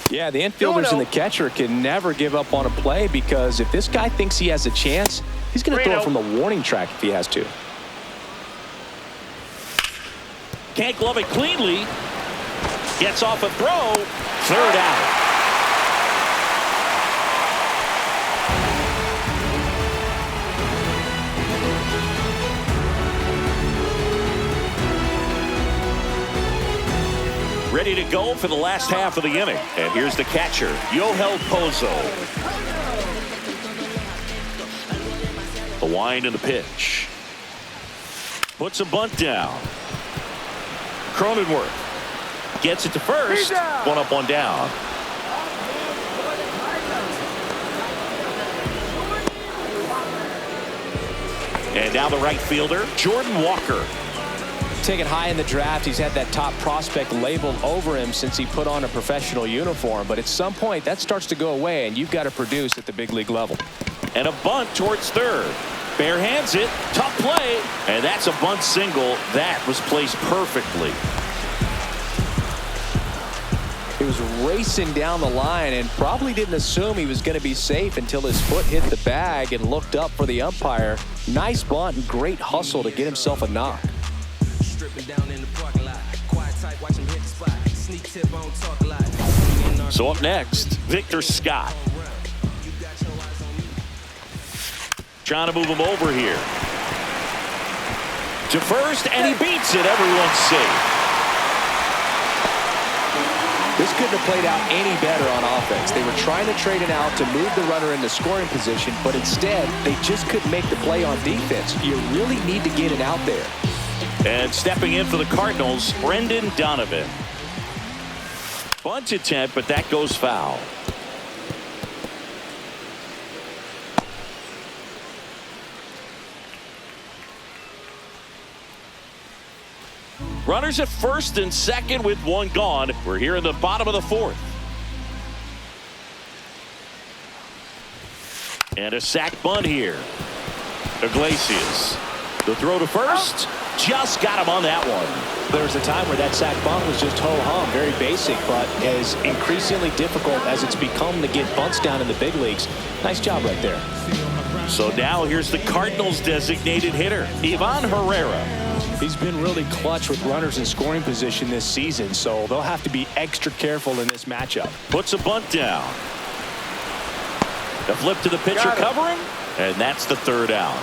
Yeah, the infielders and the catcher can never give up on a play, because if this guy thinks he has a chance, he's going to throw it from the warning track if he has to. Can't glove it cleanly. Gets off a throw. 3rd out. Ready to go for the last half of the inning. And here's the catcher, Yohel Pozo. The wind and the pitch. Puts a bunt down. Cronenworth gets it to first. One up, one down. And now the right fielder, Jordan Walker. Taken high in the draft, he's had that top prospect labeled over him since he put on a professional uniform. But at some point, that starts to go away, and you've got to produce at the big league level. And a bunt towards third. Bare hands it. Tough play. And that's a bunt single. That was placed perfectly. He was racing down the line and probably didn't assume he was going to be safe until his foot hit the bag and looked up for the umpire. Nice bunt and great hustle to get himself a knock. So up next, Victor Scott. Trying to move him over here. To first, and he beats it. Everyone's safe. This couldn't have played out any better on offense. They were trying to trade it out to move the runner into scoring position, but instead, they just couldn't make the play on defense. You really need to get it out there. And stepping in for the Cardinals, Brendan Donovan. Bunt attempt, but that goes foul. Runners at first and second with one gone. We're here in the bottom of the fourth. And a sac bunt here. Iglesias. The throw to first. Just got him on that one. There was a time where that sac bunt was just ho-hum, very basic, but as increasingly difficult as it's become to get bunts down in the big leagues. Nice job right there. So now here's the Cardinals designated hitter, Ivan Herrera. He's been really clutch with runners in scoring position this season, so they'll have to be extra careful in this matchup. Puts a bunt down. The flip to the pitcher covering, and that's the third out.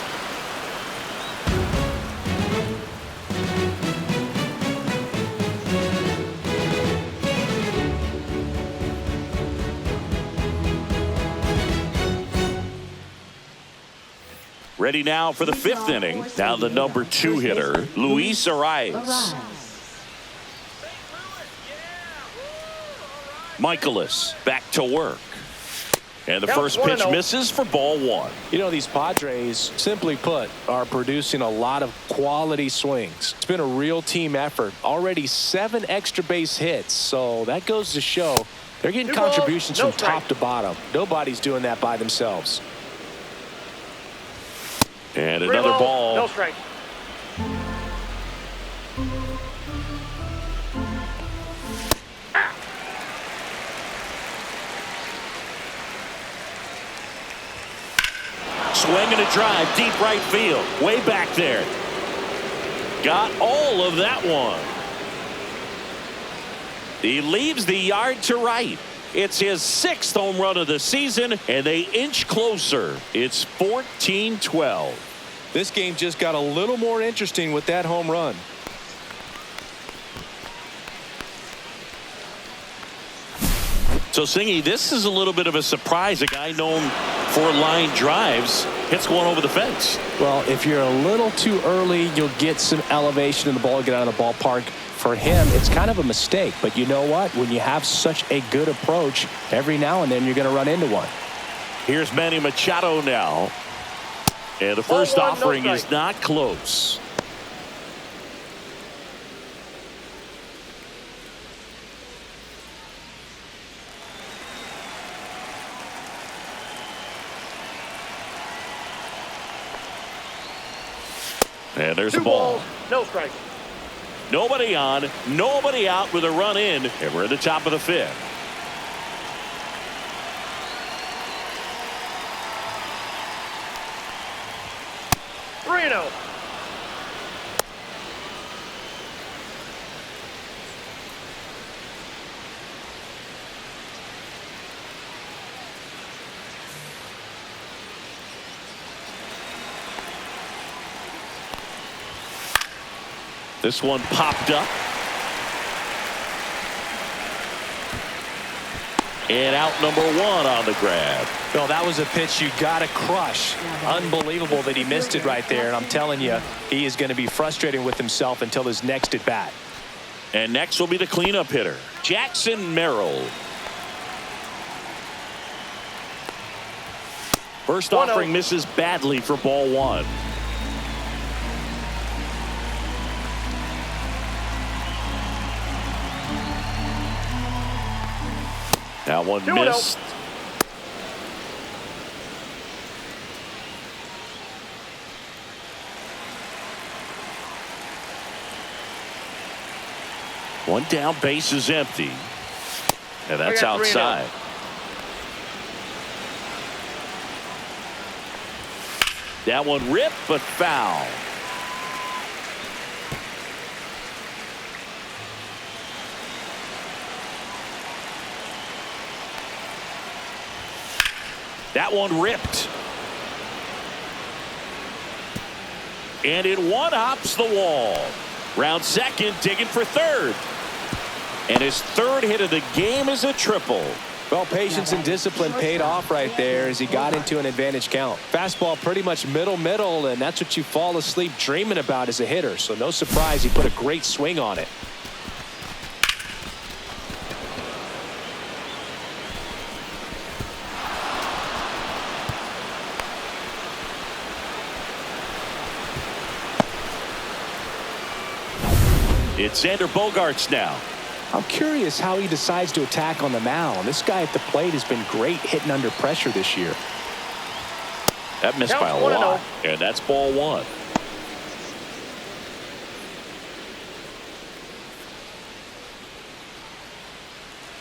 Ready now for the fifth inning. Now the number 2 hitter, Luis Arias. Mikolas back to work. And the first pitch misses for ball 1. You know, these Padres, simply put, are producing a lot of quality swings. It's been a real team effort. Already 7 extra base hits, so that goes to show they're getting contributions from top to bottom. Nobody's doing that by themselves. And another ball. No strike. Swing and a drive, deep right field, way back there. Got all of that one. He leaves the yard to right. It's his 6th home run of the season, and they inch closer. It's 14-12. This game just got a little more interesting with that home run. So, Singy, this is a little bit of a surprise. A guy known for line drives hits one over the fence. Well, if you're a little too early, you'll get some elevation in the ball, get out of the ballpark. For him, it's kind of a mistake. But you know what? When you have such a good approach, every now and then you're going to run into one. Here's Manny Machado now. And the first offering is not close. And there's a ball. No strike. Nobody on, nobody out with a run in, and we're at the top of the 5th. Reno. This one popped up. And out number 1 on the grab. Well, that was a pitch you got to crush. Unbelievable that he missed it right there. And I'm telling you, he is going to be frustrated with himself until his next at bat. And next will be the cleanup hitter, Jackson Merrill. First offering misses badly for ball 1. That one missed. One down, base is empty. And that's outside. That one ripped, but foul. That one ripped. And it one-hops the wall. Round second, digging for third. And his third hit of the game is a triple. Well, patience and discipline paid off right there as he got into an advantage count. Fastball pretty much middle, and that's what you fall asleep dreaming about as a hitter. So no surprise he put a great swing on it. It's Xander Bogaerts now. I'm curious how he decides to attack on the mound. This guy at the plate has been great hitting under pressure this year. That missed by a lot. And that's ball 1.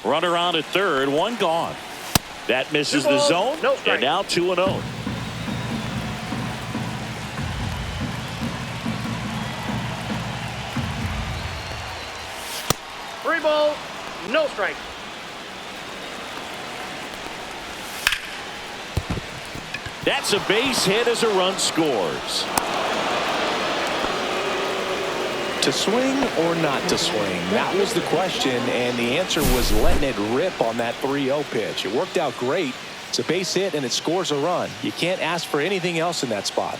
Runner on at third, 1 gone. That misses the zone. And now 2-0. 3 balls, no strike. That's a base hit as a run scores. To swing or not to swing? That was the question, and the answer was letting it rip on that 3-0 pitch. It worked out great. It's a base hit, and it scores a run. You can't ask for anything else in that spot.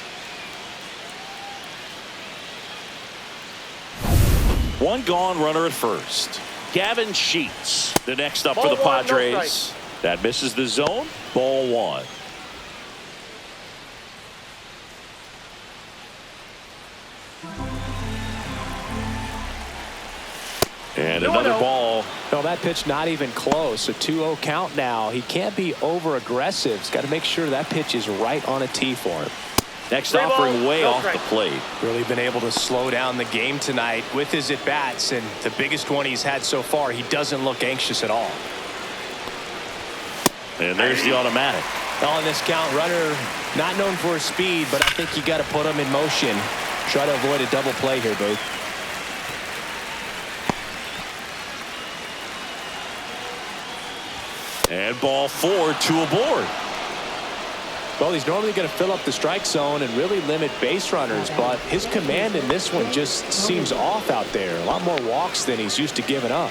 1 gone, runner at first. Gavin Sheets, the next up for the Padres. That misses the zone. Ball 1. And another ball. No, that pitch not even close. A 2-0 count now. He can't be over aggressive. He's got to make sure that pitch is right on a tee for him. Next offering way off the plate. Really been able to slow down the game tonight with his at-bats, and the biggest one he's had so far. He doesn't look anxious at all. And there's the automatic. On this count, runner not known for his speed, but I think you got to put him in motion. Try to avoid a double play here, Booth. And ball 4, 2 aboard. Well, he's normally going to fill up the strike zone and really limit base runners, but his command in this one just seems off out there. A lot more walks than he's used to giving up.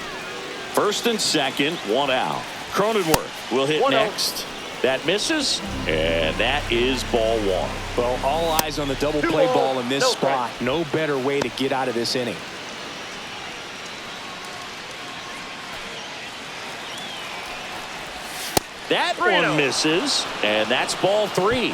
First and second, 1 out. Cronenworth will hit next. That misses, and that is ball 1. Well, all eyes on the double play ball in this spot. No better way to get out of this inning. That one misses, and that's ball 3.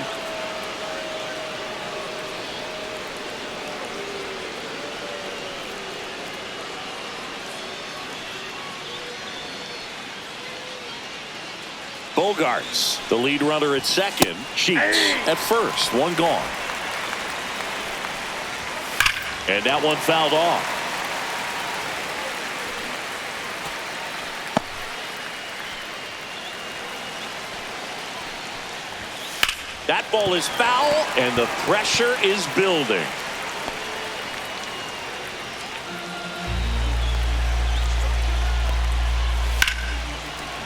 Bogaerts, the lead runner at second. Sheets at first. 1 gone. And that one fouled off. That ball is foul, and the pressure is building.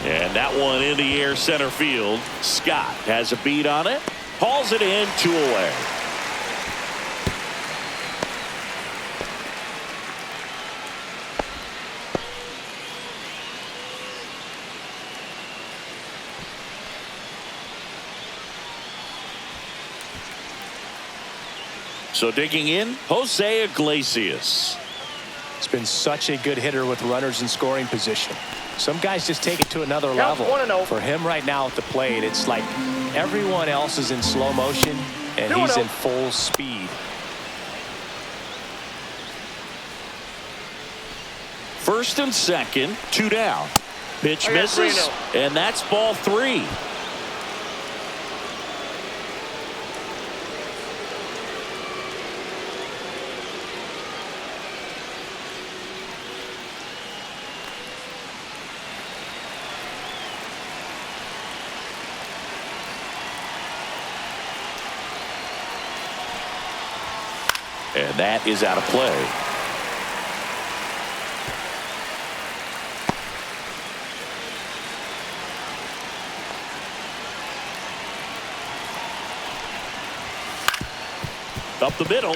And that one in the air center field. Scott has a beat on it. Hauls it in, 2 away. So digging in, Jose Iglesias. He's been such a good hitter with runners in scoring position. Some guys just take it to another Counts level. 1-0. For him right now at the plate, it's like everyone else is in slow motion and 2-0. he's in full speed. First and second, 2 down. Pitch I got misses, 3-0. and that's ball 3. And that is out of play. Up the middle.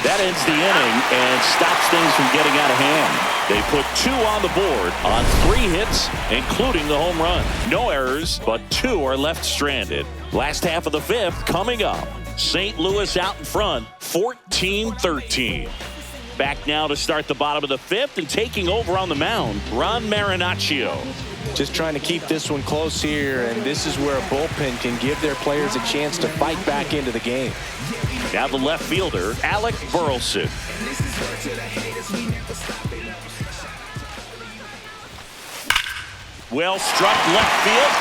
That ends the inning and stops things from getting out of hand. They put 2 on the board on 3 hits, including the home run. No errors, but 2 are left stranded. Last half of the 5th coming up. St. Louis out in front, 14-13. Back now to start the bottom of the 5th, and taking over on the mound, Ron Marinaccio. Just trying to keep this one close here, and this is where a bullpen can give their players a chance to fight back into the game. Now the left fielder, Alec Burleson. Well struck left field.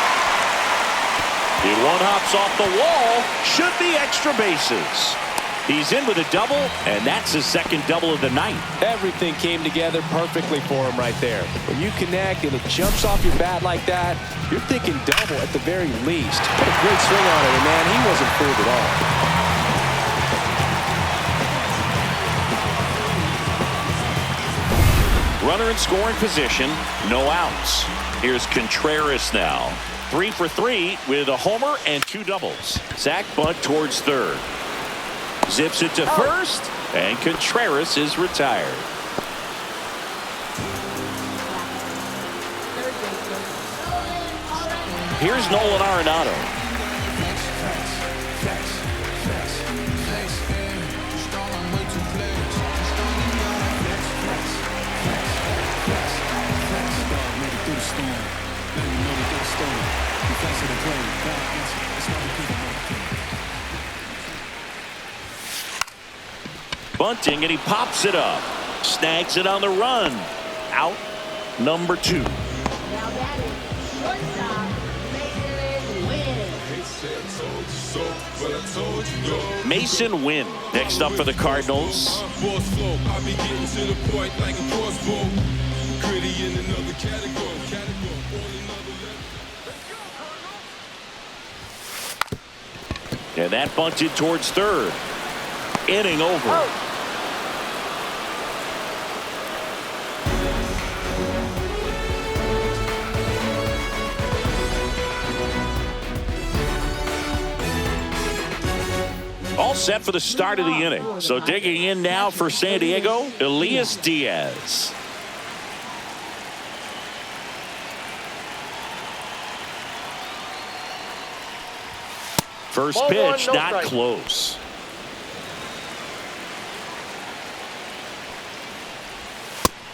He one hops off the wall. Should be extra bases. He's in with a double, and that's his second double of the night. Everything came together perfectly for him right there. When you connect and it jumps off your bat like that, you're thinking double at the very least. Put a great swing on it, and man, he wasn't fooled at all. Runner in scoring position, no outs. Here's Contreras now. 3 for 3 with a homer and 2 doubles. Zach bunt towards third. Zips it to first, and Contreras is retired. Here's Nolan Arenado. Bunting, and he pops it up. Snags it on the run. Out number 2. Now that is shortstop, Mason Wynn next up for the Cardinals. And that bunted towards third. Inning over. All set for the start of the inning. So digging in now for San Diego, Elias Diaz. First pitch, not close.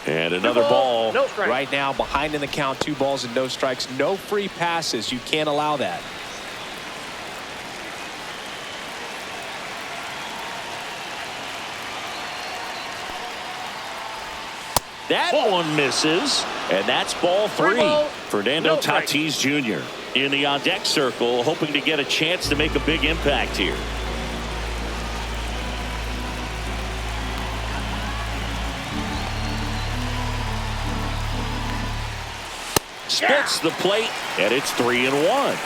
And another ball. No strike. Right now, behind in the count, 2 balls and no strikes. No free passes. You can't allow that. That one misses, and that's ball 3. Fernando Tatis Jr. in the on-deck circle, hoping to get a chance to make a big impact here. Spits the plate, and it's 3-1.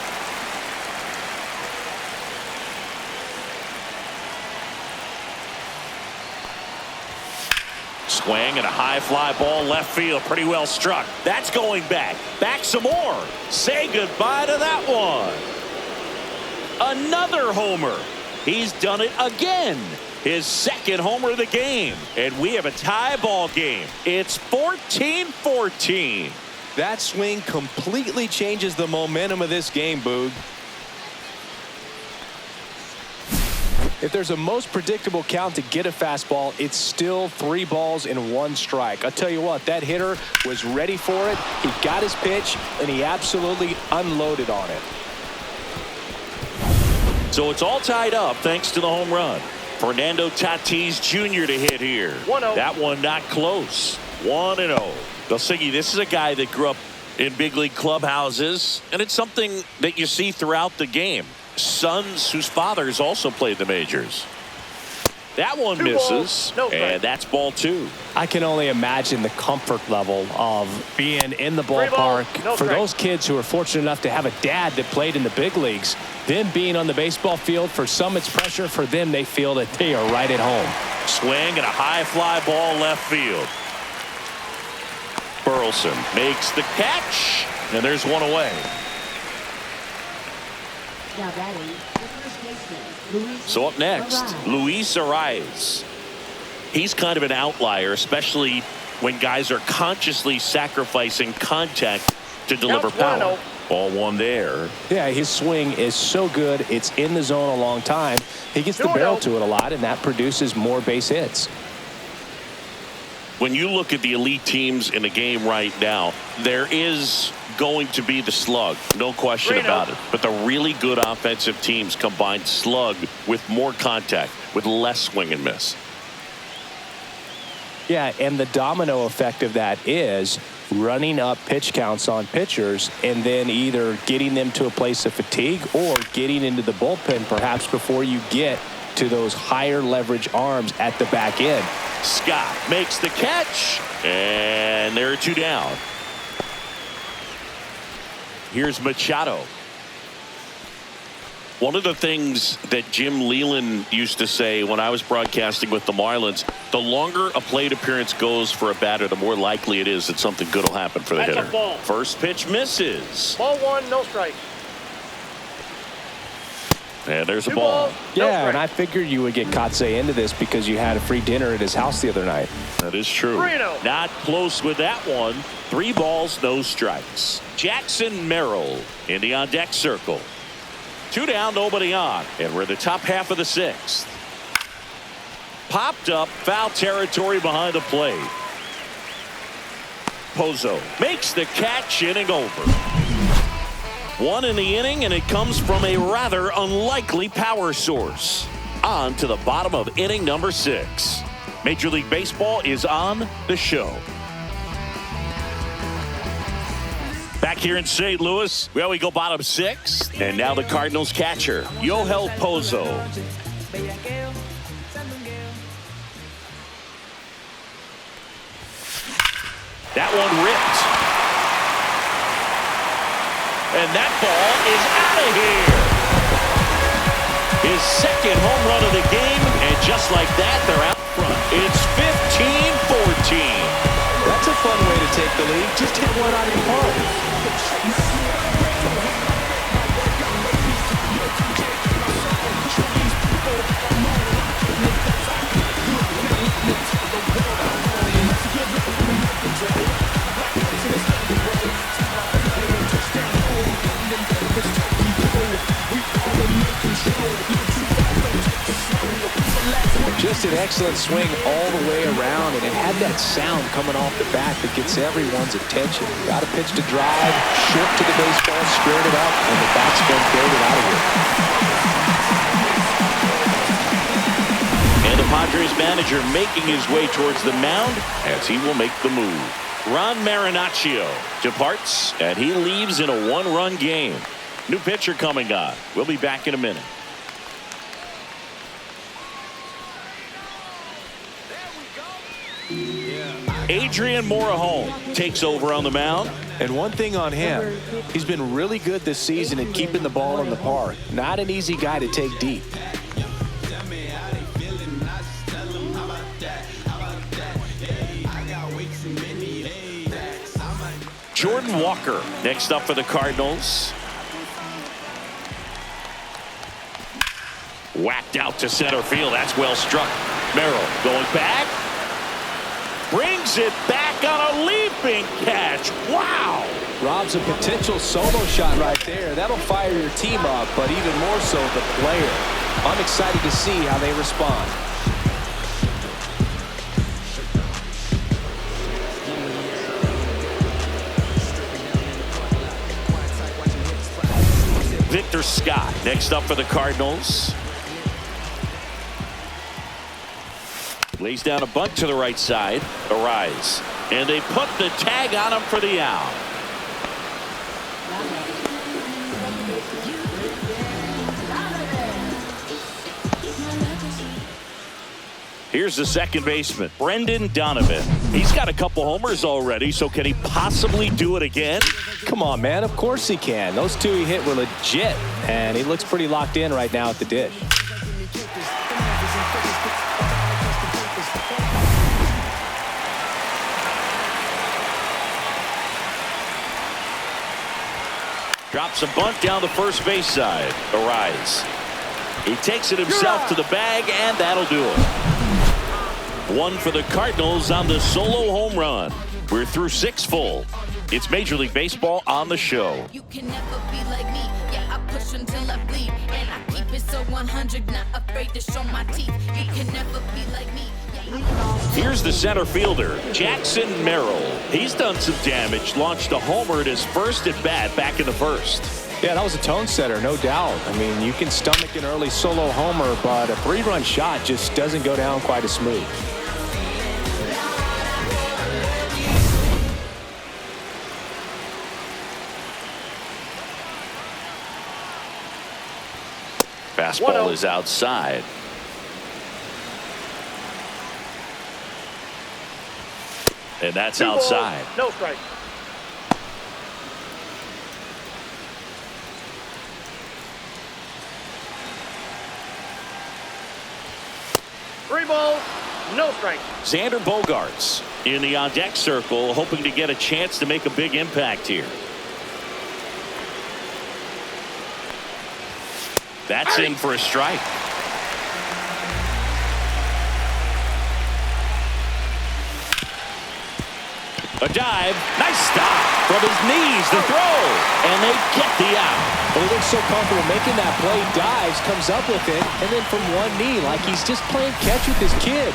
Swing and a high fly ball left field. Pretty well struck. That's going back. Back some more. Say goodbye to that one. Another homer. He's done it again. His second homer of the game. And we have a tie ball game. It's 14-14. That swing completely changes the momentum of this game, Boog. If there's a most predictable count to get a fastball, it's still 3 balls and 1 strike. I'll tell you what, that hitter was ready for it. He got his pitch, and he absolutely unloaded on it. So it's all tied up thanks to the home run. Fernando Tatis Jr. to hit here. 1-0. That one not close. 1-0. Belsiggy, this is a guy that grew up in big league clubhouses, and it's something that you see throughout the game. Sons whose fathers also played the majors. That one 2 misses, balls, no strike. and that's ball 2. I can only imagine the comfort level of being in the 3 balls, ballpark no for strike. those kids who are fortunate enough to have a dad that played in the big leagues. Them being on the baseball field, for some it's pressure. For them, they feel that they are right at home. Swing and a high fly ball left field. Burleson makes the catch, and there's one away. Now batting, the first baseman, Luis So up next, Arraez. Luis Arraez. He's kind of an outlier, especially when guys are consciously sacrificing contact to deliver Counts power. 1-0. Ball 1 there. Yeah, his swing is so good. It's in the zone a long time. He gets the 2-0. barrel to it a lot, and that produces more base hits. When you look at the elite teams in the game right now, there is going to be the slug, no question 3-0. about it. But the really good offensive teams combine slug with more contact, with less swing and miss. Yeah, and the domino effect of that is running up pitch counts on pitchers and then either getting them to a place of fatigue or getting into the bullpen perhaps before you get to those higher leverage arms at the back end. Scott makes the catch, and there are 2 down. Here's Machado. One of the things that Jim Leland used to say when I was broadcasting with the Marlins, the longer a plate appearance goes for a batter, the more likely it is that something good will happen for the That's a hitter. ball. First pitch misses. Ball 1, no strike. And there's a 2 ball. balls, no Yeah, and strike. I figured you would get Kotsay into this because you had a free dinner at his house the other night. That is true. 3-0. Not close with that one. 3 balls, no strikes. Jackson Merrill in the on-deck circle. 2 down, nobody on. And we're in the top half of the 6th. Popped up, foul territory behind the plate. Pozo makes the catch, inning over. 1 in the inning, and it comes from a rather unlikely power source. On to the bottom of inning number 6. Major League Baseball is on the show. Back here in St. Louis, well, we go bottom 6, and now the Cardinals catcher, Yohel Pozo. That one ripped. And that ball is out of here. His 2nd home run of the game, and just like that, they're out front. It's 15-14. That's a fun way to take the lead. Just hit one out of the park. Just an excellent swing all the way around, and it had that sound coming off the bat that gets everyone's attention. Got a pitch to drive, short to the baseball, squared it up, and the batsman bailed it out of here. And the Padres manager making his way towards the mound as he will make the move. Ron Marinaccio departs, and he leaves in a 1-run game. New pitcher coming on. We'll be back in a minute. Adrian Morejon takes over on the mound. And one thing on him, he's been really good this season at keeping the ball in the park. Not an easy guy to take deep. Jordan Walker next up for the Cardinals. Whacked out to center field. That's well struck. Merrill going back. Brings it back on a leaping catch. Wow. Rob's a potential solo shot right there. That'll fire your team up, but even more so the player. I'm excited to see how they respond. Victor Scott next up for the Cardinals. Lays down a bunt to the right side. A rise. And they put the tag on him for the out. Here's the second baseman, Brendan Donovan. He's got a couple homers already, so can he possibly do it again? Come on, man. Of course he can. Those two he hit were legit, and he looks pretty locked in right now at the dish. Drops a bunt down the first base side. A rise. He takes it himself to the bag, and that'll do it. One for the Cardinals on the solo home run. We're through 6 full. It's Major League Baseball on the show. You can never be like me. Yeah, I push until I bleed. And I keep it so 100, not afraid to show my teeth. You can never be like me. Here's the center fielder, Jackson Merrill. He's done some damage, launched a homer at his first at bat back in the first. Yeah, that was a tone setter, no doubt. I mean, you can stomach an early solo homer, but a 3-run shot just doesn't go down quite as smooth. Fastball is outside. And that's outside. No strike. Three balls, no strike. Xander Bogaerts in the on-deck circle, hoping to get a chance to make a big impact here. That's in for a strike. A dive, nice stop from his knees, the throw, and they get the out. Well, he looks so comfortable making that play, dives, comes up with it, and then from one knee, like he's just playing catch with his kid.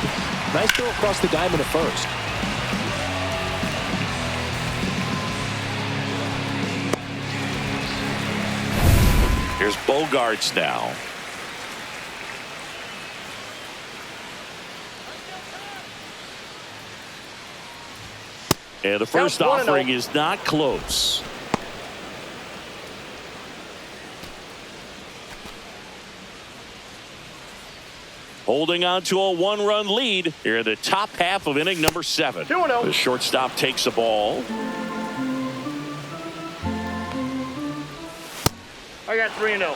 Nice throw across the diamond at first. Here's Bogaerts now. And the first offering is not close. Holding on to a 1-run lead here in the top half of inning number 7. 2-0. The shortstop takes the ball. I got 3-0.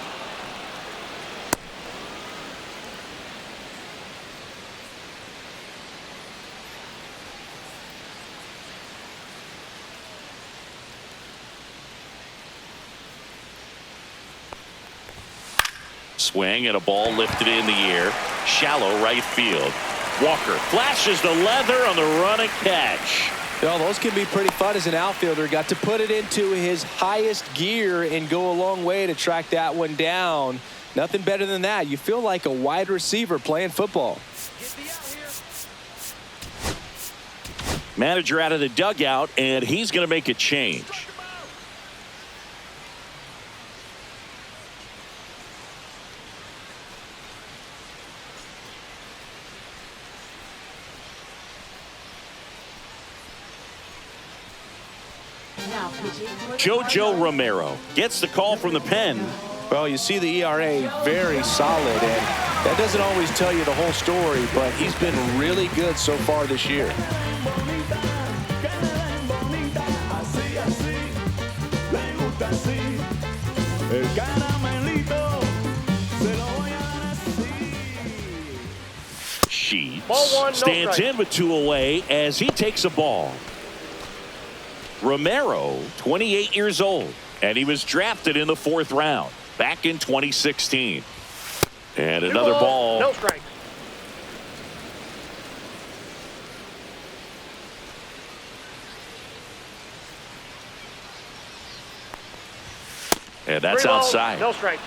Swing and a ball lifted in the air. Shallow right field. Walker flashes the leather on the run and catch. Well, those can be pretty fun as an outfielder. Got to put it into his highest gear and go a long way to track that one down. Nothing better than that. You feel like a wide receiver playing football. Manager out of the dugout, and he's going to make a change. JoJo Romero gets the call from the pen. Well, you see the ERA very solid, and that doesn't always tell you the whole story, but he's been really good so far this year. Sheets stands in with 2 away as he takes a ball. Romero, 28 years old, and he was drafted in the 4th round back in 2016. And another ball. No strike. And that's outside. No strike.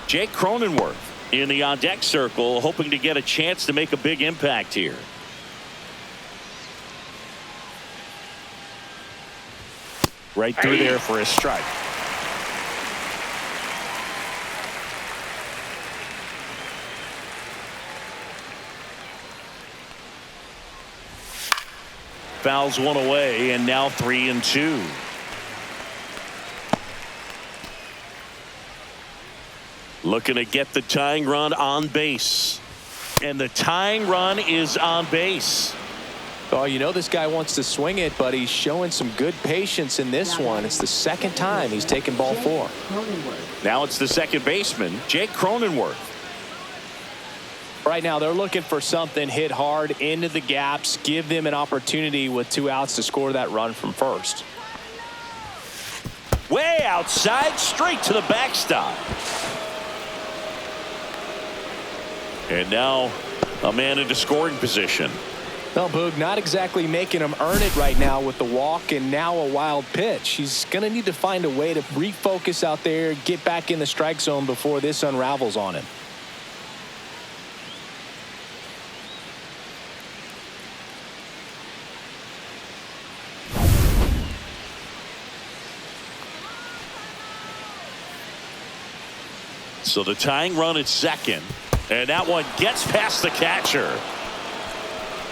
Jake Cronenworth in the on-deck circle, hoping to get a chance to make a big impact here. Right through there for a strike. Fouls one away, and now 3-2. Looking to get the tying run on base. And the tying run is on base. Oh, you know this guy wants to swing it, but he's showing some good patience in this one. It's the second time he's taken ball 4. Now it's the second baseman, Jake Cronenworth. Right now they're looking for something hit hard into the gaps, give them an opportunity with 2 outs to score that run from first. Way outside, straight to the backstop. And now a man into scoring position. Well, Boog, not exactly making him earn it right now with the walk and now a wild pitch. He's going to need to find a way to refocus out there, get back in the strike zone before this unravels on him. So the tying run at second, and that one gets past the catcher.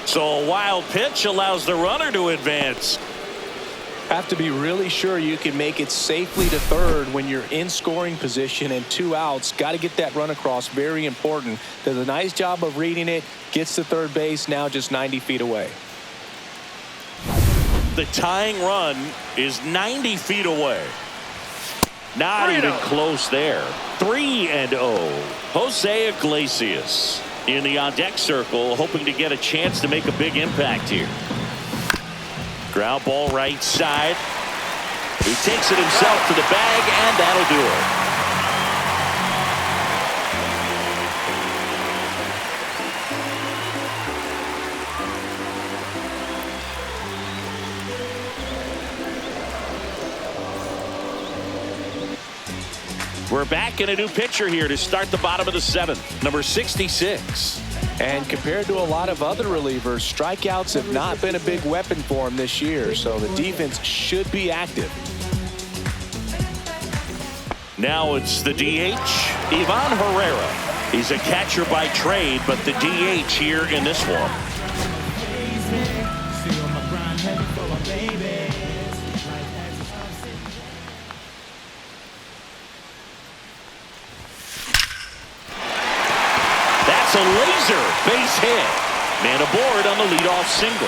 So a wild pitch allows the runner to advance. Have to be really sure you can make it safely to third when you're in scoring position and 2 outs. Got to get that run across. Very important. Does a nice job of reading it. Gets to third base, now just 90 feet away. The tying run is 90 feet away. Not even close there. 3-0. Jose Iglesias in the on-deck circle, hoping to get a chance to make a big impact here. Ground ball right side. He takes it himself to the bag, and that'll do it. We're back in a new pitcher here to start the bottom of the 7th, number 66. And compared to a lot of other relievers, strikeouts have not been a big weapon for him this year, so the defense should be active. Now it's the DH, Ivan Herrera. He's a catcher by trade, but the DH here in this one. That's a laser base hit. Man aboard on the leadoff single.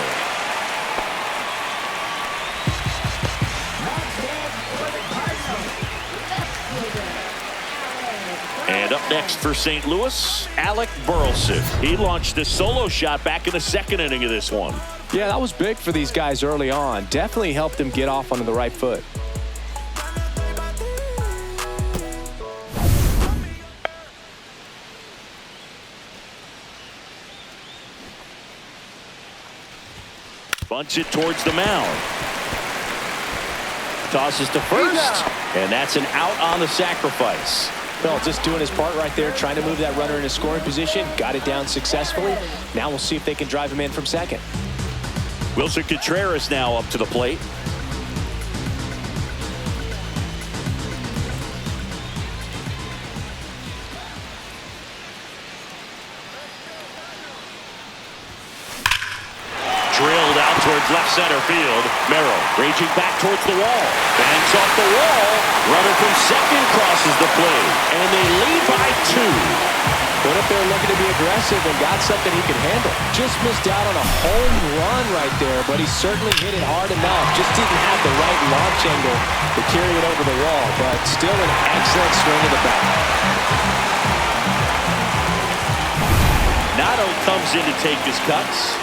And up next for St. Louis, Alec Burleson. He launched a solo shot back in the 2nd inning of this one. Yeah, that was big for these guys early on. Definitely helped them get off onto the right foot. Bunts it towards the mound. Tosses to first, and that's an out on the sacrifice. Well, just doing his part right there, trying to move that runner into scoring position. Got it down successfully. Now we'll see if they can drive him in from second. Wilson Contreras now up to the plate. Drilled out towards left center field. Merrill raging back towards the wall. Bangs off the wall. Runner from second crosses the plate. And they lead by 2. Went up there looking to be aggressive and got something he could handle. Just missed out on a home run right there, but he certainly hit it hard enough. Just didn't have the right launch angle to carry it over the wall, but still an excellent swing of the bat. Nato comes in to take his cuts.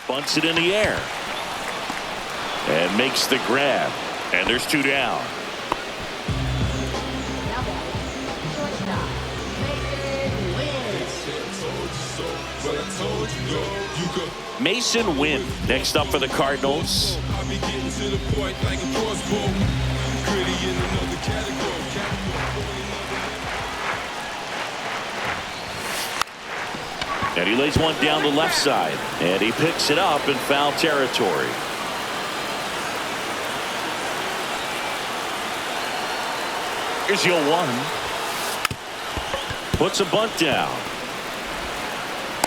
Bunts it in the air. And makes the grab. And there's 2 down. Mason Wynn next up for the Cardinals. gritty in another category. And he lays one down the left side. And he picks it up in foul territory. Here's your 1. Puts a bunt down.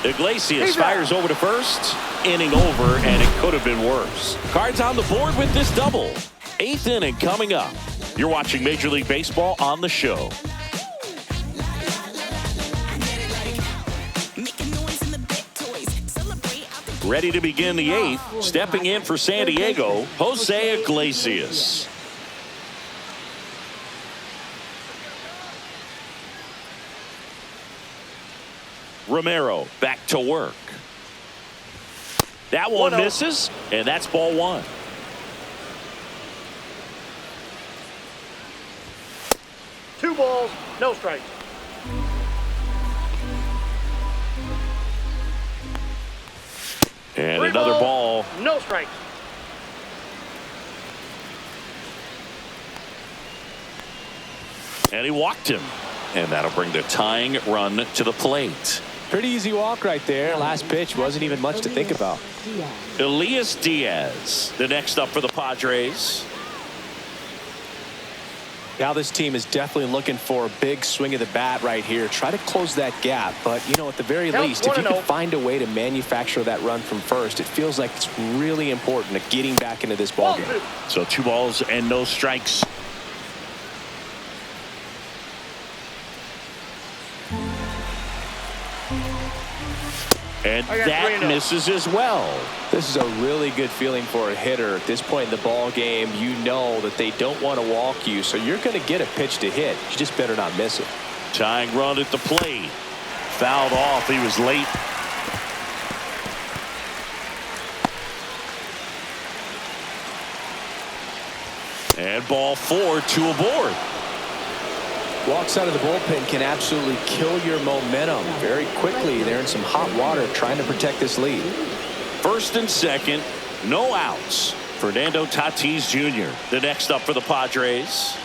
Iglesias fires over to first. Inning over, and it could have been worse. Cards on the board with this double. 8th inning coming up. You're watching Major League Baseball on the show. Ready to begin the 8th. Stepping in for San Diego, Jose Iglesias. Romero back to work. That one misses, and that's ball 1. Two balls, no strikes. And Three another balls, ball. no strikes. And he walked him. And that'll bring the tying run to the plate. Pretty easy walk right there. Last pitch wasn't even much to think about. Elias Diaz, the next up for the Padres. Now this team is definitely looking for a big swing of the bat right here. Try to close that gap. But, you know, at the very least, if you can find a way to manufacture that run from first, it feels like it's really important to getting back into this ballgame. So 2 balls and no strikes. And that misses as well. This is a really good feeling for a hitter at this point in the ball game. You know that they don't want to walk you, so you're going to get a pitch to hit. You just better not miss it. Tying run at the plate. Fouled off. He was late. And ball 4, 2 aboard. Walks out of the bullpen can absolutely kill your momentum very quickly. They're in some hot water trying to protect this lead. First and second, no outs. Fernando Tatis Jr., the next up for the Padres.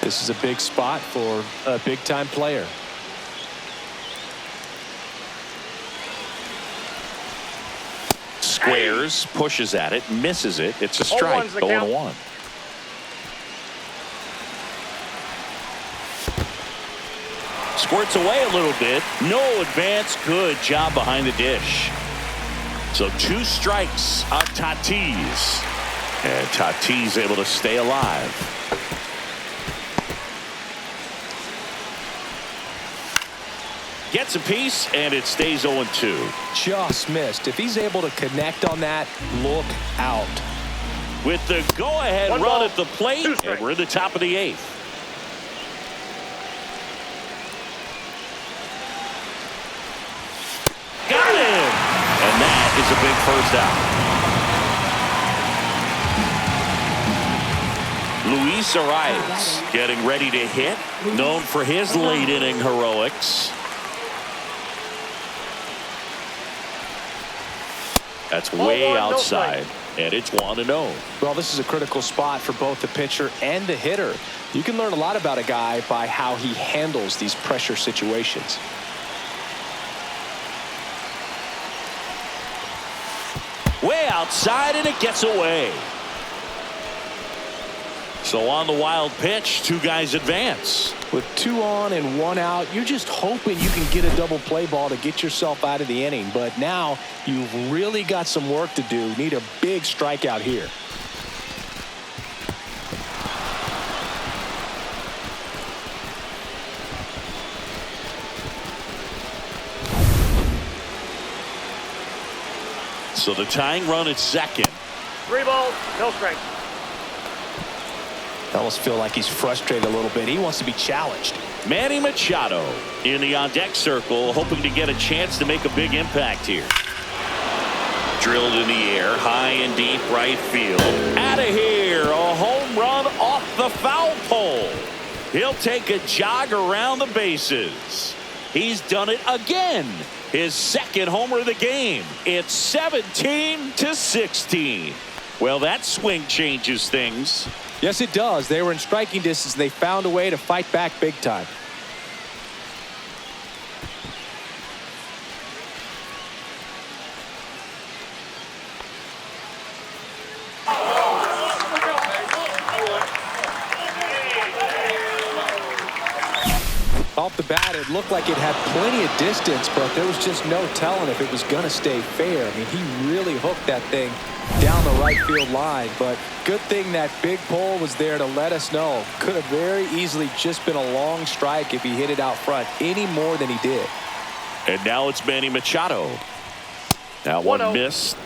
This is a big spot for a big-time player. Squares, pushes at it, misses it. It's a strike. 0-1. Squirts away a little bit. No advance. Good job behind the dish. So 2 strikes on Tatis. And Tatis able to stay alive. Gets a piece, and it stays 0-2. Just missed. If he's able to connect on that, look out. With the go-ahead run at the plate, and we're in the top of the 8th. Got him! And that is a big first out. Luis Arias getting ready to hit, known for his late inning heroics. That's way outside, and it's 1-0. Well, this is a critical spot for both the pitcher and the hitter. You can learn a lot about a guy by how he handles these pressure situations. Way outside, and it gets away. So on the wild pitch, 2 guys advance. With 2 on and 1 out, you're just hoping you can get a double play ball to get yourself out of the inning. But now you've really got some work to do. Need a big strikeout here. So the tying run at second. 3 balls, no strikes. I almost feel like he's frustrated a little bit. He wants to be challenged. Manny Machado in the on-deck circle, hoping to get a chance to make a big impact here. Drilled in the air, high and deep right field. Out of here, a home run off the foul pole. He'll take a jog around the bases. He's done it again. His second homer of the game. It's 17-16. Well, that swing changes things. Yes, it does. They were in striking distance. They found a way to fight back big time. Off the bat, it looked like it had plenty of distance, but there was just no telling if it was going to stay fair. I mean, he really hooked that thing down the right field line, but good thing that big pole was there to let us know. Could have very easily just been a long strike if he hit it out front any more than he did. And now it's Manny Machado. That one missed.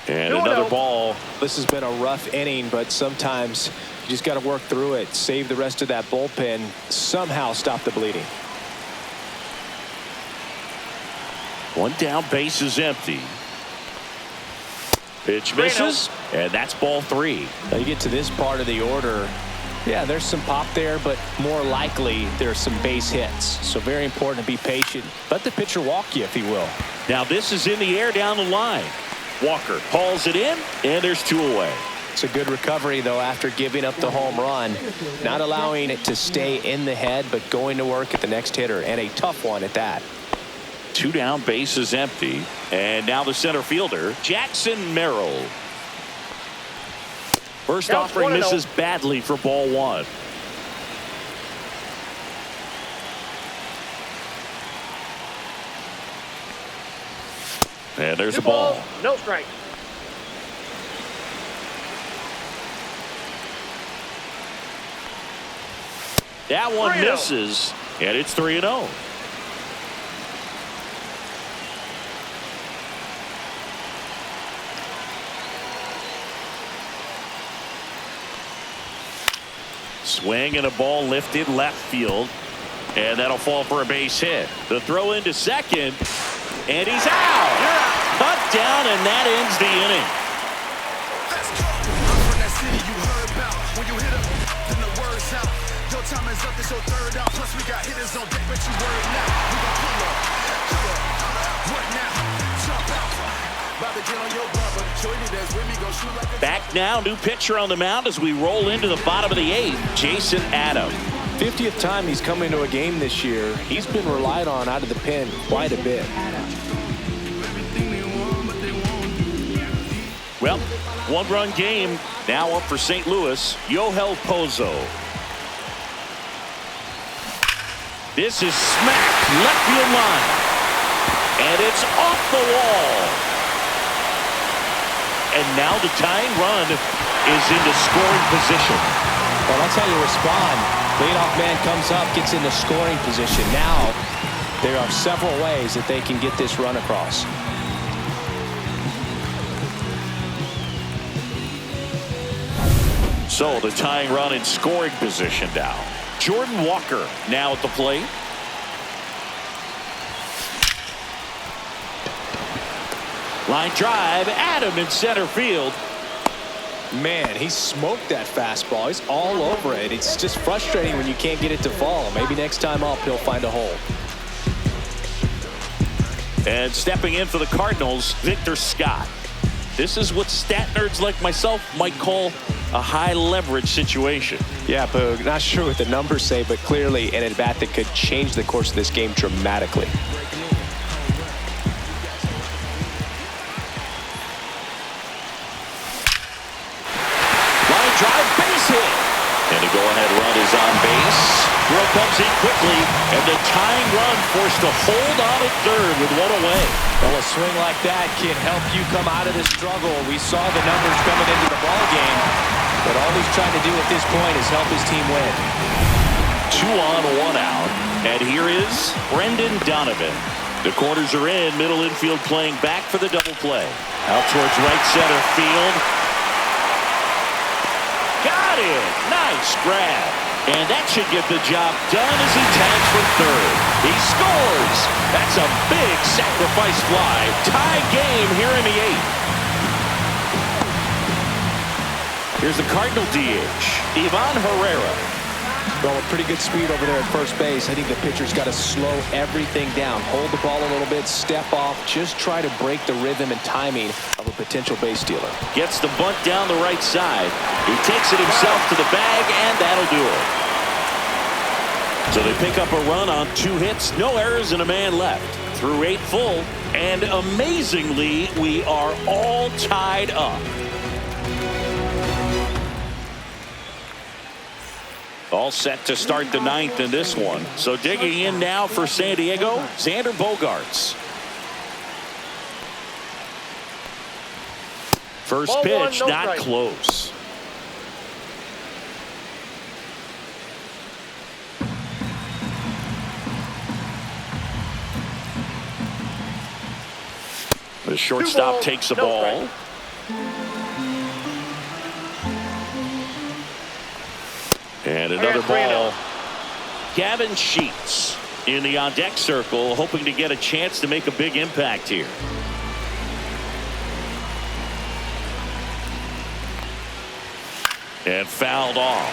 And another ball. This has been a rough inning, but sometimes you just got to work through it, save the rest of that bullpen, somehow stop the bleeding. One down, base is empty. Pitch misses, and that's ball 3. Now you get to this part of the order. Yeah, there's some pop there, but more likely there's some base hits. So very important to be patient. Let the pitcher walk you, if he will. Now this is in the air down the line. Walker hauls it in, and there's 2 away. It's a good recovery, though, after giving up the home run. Not allowing it to stay in the head, but going to work at the next hitter, and a tough one at that. 2 down, base is empty. And now the center fielder, Jackson Merrill. First offering misses badly for ball 1. And there's a ball. No strike. That one misses, and it's 3-0. Swing and a ball lifted left field, and that'll fall for a base hit. The throw into second, and he's out. Cut down, and that ends the inning. Let's go. I'm from that city you heard about. When you hit up, then the word's out. Your time is up, this your third out. Plus we got hitters on deck, but you worried now. We gon' pull up. What now? Jump out. About to get on your brother. Shorty that's with me, gon' shoot like a... Back now, new pitcher on the mound as we roll into the bottom of the 8th, Jason Adam. 50th time he's come into a game this year. He's been relied on out of the pen quite a bit. Well, 1-run game now up for St. Louis. Yohel Pozo. This is smacked left field line, and it's off the wall. And now the tying run is into scoring position. Well, that's how you respond. Leadoff man comes up, gets into scoring position. Now there are several ways that they can get this run across. So the tying run in scoring position now. Jordan Walker now at the plate. Line drive, Adam in center field. Man, he smoked that fastball. He's all over it. It's just frustrating when you can't get it to fall. Maybe next time up he'll find a hole. And stepping in for the Cardinals, Victor Scott. This is what stat nerds like myself might call a high leverage situation. Yeah, Boog, not sure what the numbers say, but clearly an at-bat that could change the course of this game dramatically. Line drive, base hit. And the go-ahead run is on base. Throw comes in quickly, and the tying run forced to hold on at third with 1 away. Well, a swing like that can help you come out of the struggle. We saw the numbers coming into the ball game, but all he's trying to do at this point is help his team win. 2 on, 1 out. And here is Brendan Donovan. The corners are in, middle infield playing back for the double play. Out towards right center field. Got it! Nice grab. And that should get the job done as he tags for third. He scores! That's a big sacrifice fly. Tie game here in the 8th. Here's the Cardinal DH, Ivan Herrera. Well, with pretty good speed over there at first base, I think the pitcher's got to slow everything down. Hold the ball a little bit, step off, just try to break the rhythm and timing of a potential base stealer. Gets the bunt down the right side. He takes it himself to the bag, and that'll do it. So they pick up a run on 2 hits, no errors, and a man left. Through 8 full, and amazingly, we are all tied up. All set to start the 9th in this one. So digging in now for San Diego, Xander Bogaerts. First Ball pitch, one, no not strike. close. The shortstop balls, takes a no ball. And another ball. Gavin Sheets in the on-deck circle, hoping to get a chance to make a big impact here. And fouled off.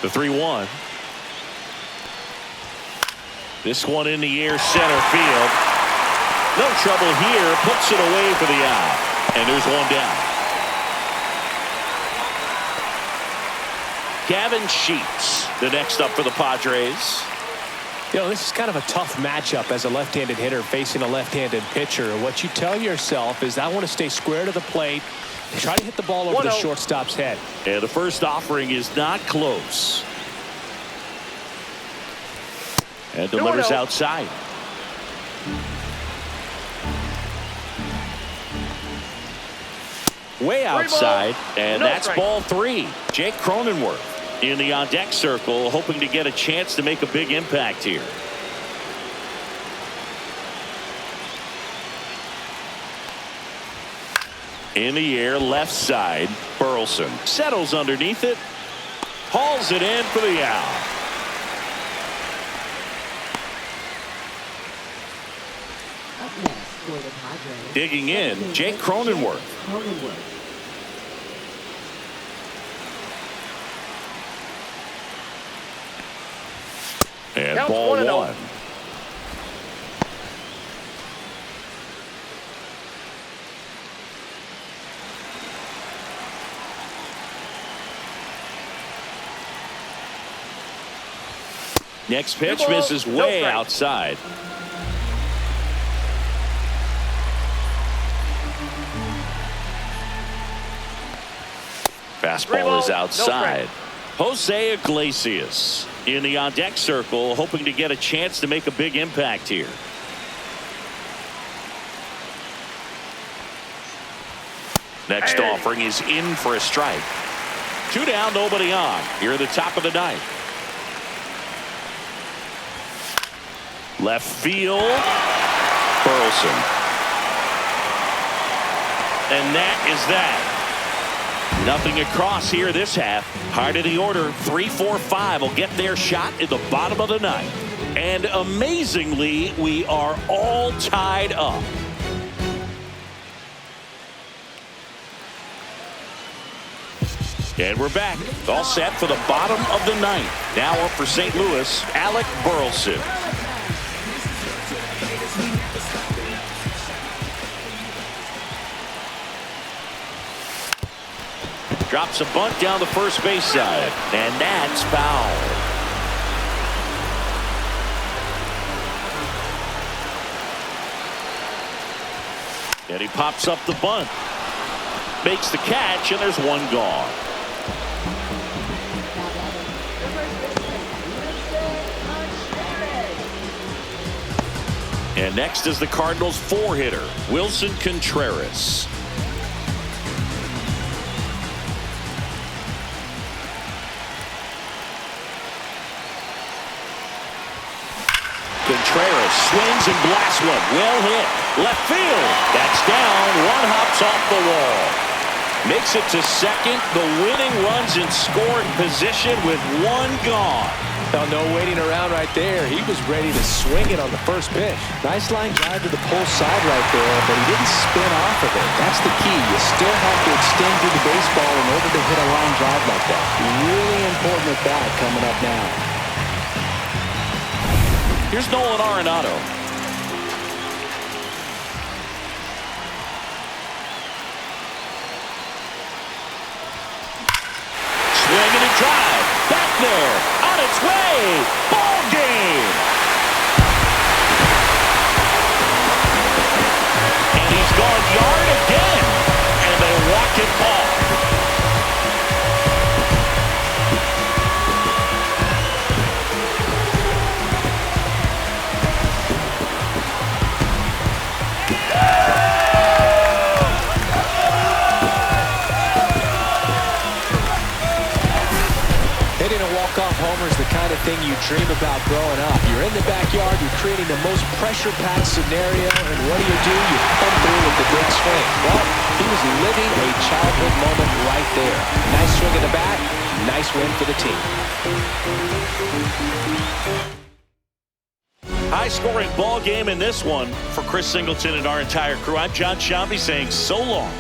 The 3-1. This one in the air, center field. No trouble here. Puts it away for the out. And there's one down. Gavin Sheets, the next up for the Padres. You know, this is kind of a tough matchup as a left-handed hitter facing a left-handed pitcher. What you tell yourself is, I want to stay square to the plate, try to hit the ball over the shortstop's head. And the first offering is not close. And delivers outside. Way outside, and that's ball 3. Jake Cronenworth in the on-deck circle, hoping to get a chance to make a big impact here. In the air, left side, Burleson settles underneath it, hauls it in for the out. Up next for the Padres. Digging in, Jake Cronenworth. And Counts ball 1-0. 1. Next pitch misses way outside. Fastball is outside. Jose Iglesias in the on-deck circle, hoping to get a chance to make a big impact here. Next offering is in for a strike. 2 down, nobody on. Here at the top of the 9th. Left field, Burleson. And that is that. Nothing across here this half. Heart of the order, 3-4-5 will get their shot in the bottom of the 9th. And amazingly, we are all tied up. And we're back. All set for the bottom of the 9th. Now up for St. Louis, Alec Burleson. Drops a bunt down the first base side, and that's foul. And he pops up the bunt. Makes the catch, and there's one gone. And next is the Cardinals 4-hitter, Wilson Contreras. Contreras swings and blasts one. Well hit. Left field. That's down. One hops off the wall. Makes it to second. The winning run's in scoring position with one gone. Well, no waiting around right there. He was ready to swing it on the first pitch. Nice line drive to the pull side right there, but he didn't spin off of it. That's the key. You still have to extend through the baseball in order to hit a line drive like that. Really important at bat coming up now. Here's Nolan Arenado. Swing and a drive. Back there. On its way. Ball game. And he's gone yard again. And they walk it off. Hitting a walk-off homer is the kind of thing you dream about growing up. You're in the backyard, you're creating the most pressure-packed scenario, and what do? You come through with the big swing. Well, he was living a childhood moment right there. Nice swing of the bat, nice win for the team. High-scoring ball game in this one. For Chris Singleton and our entire crew, I'm John Shambi saying so long.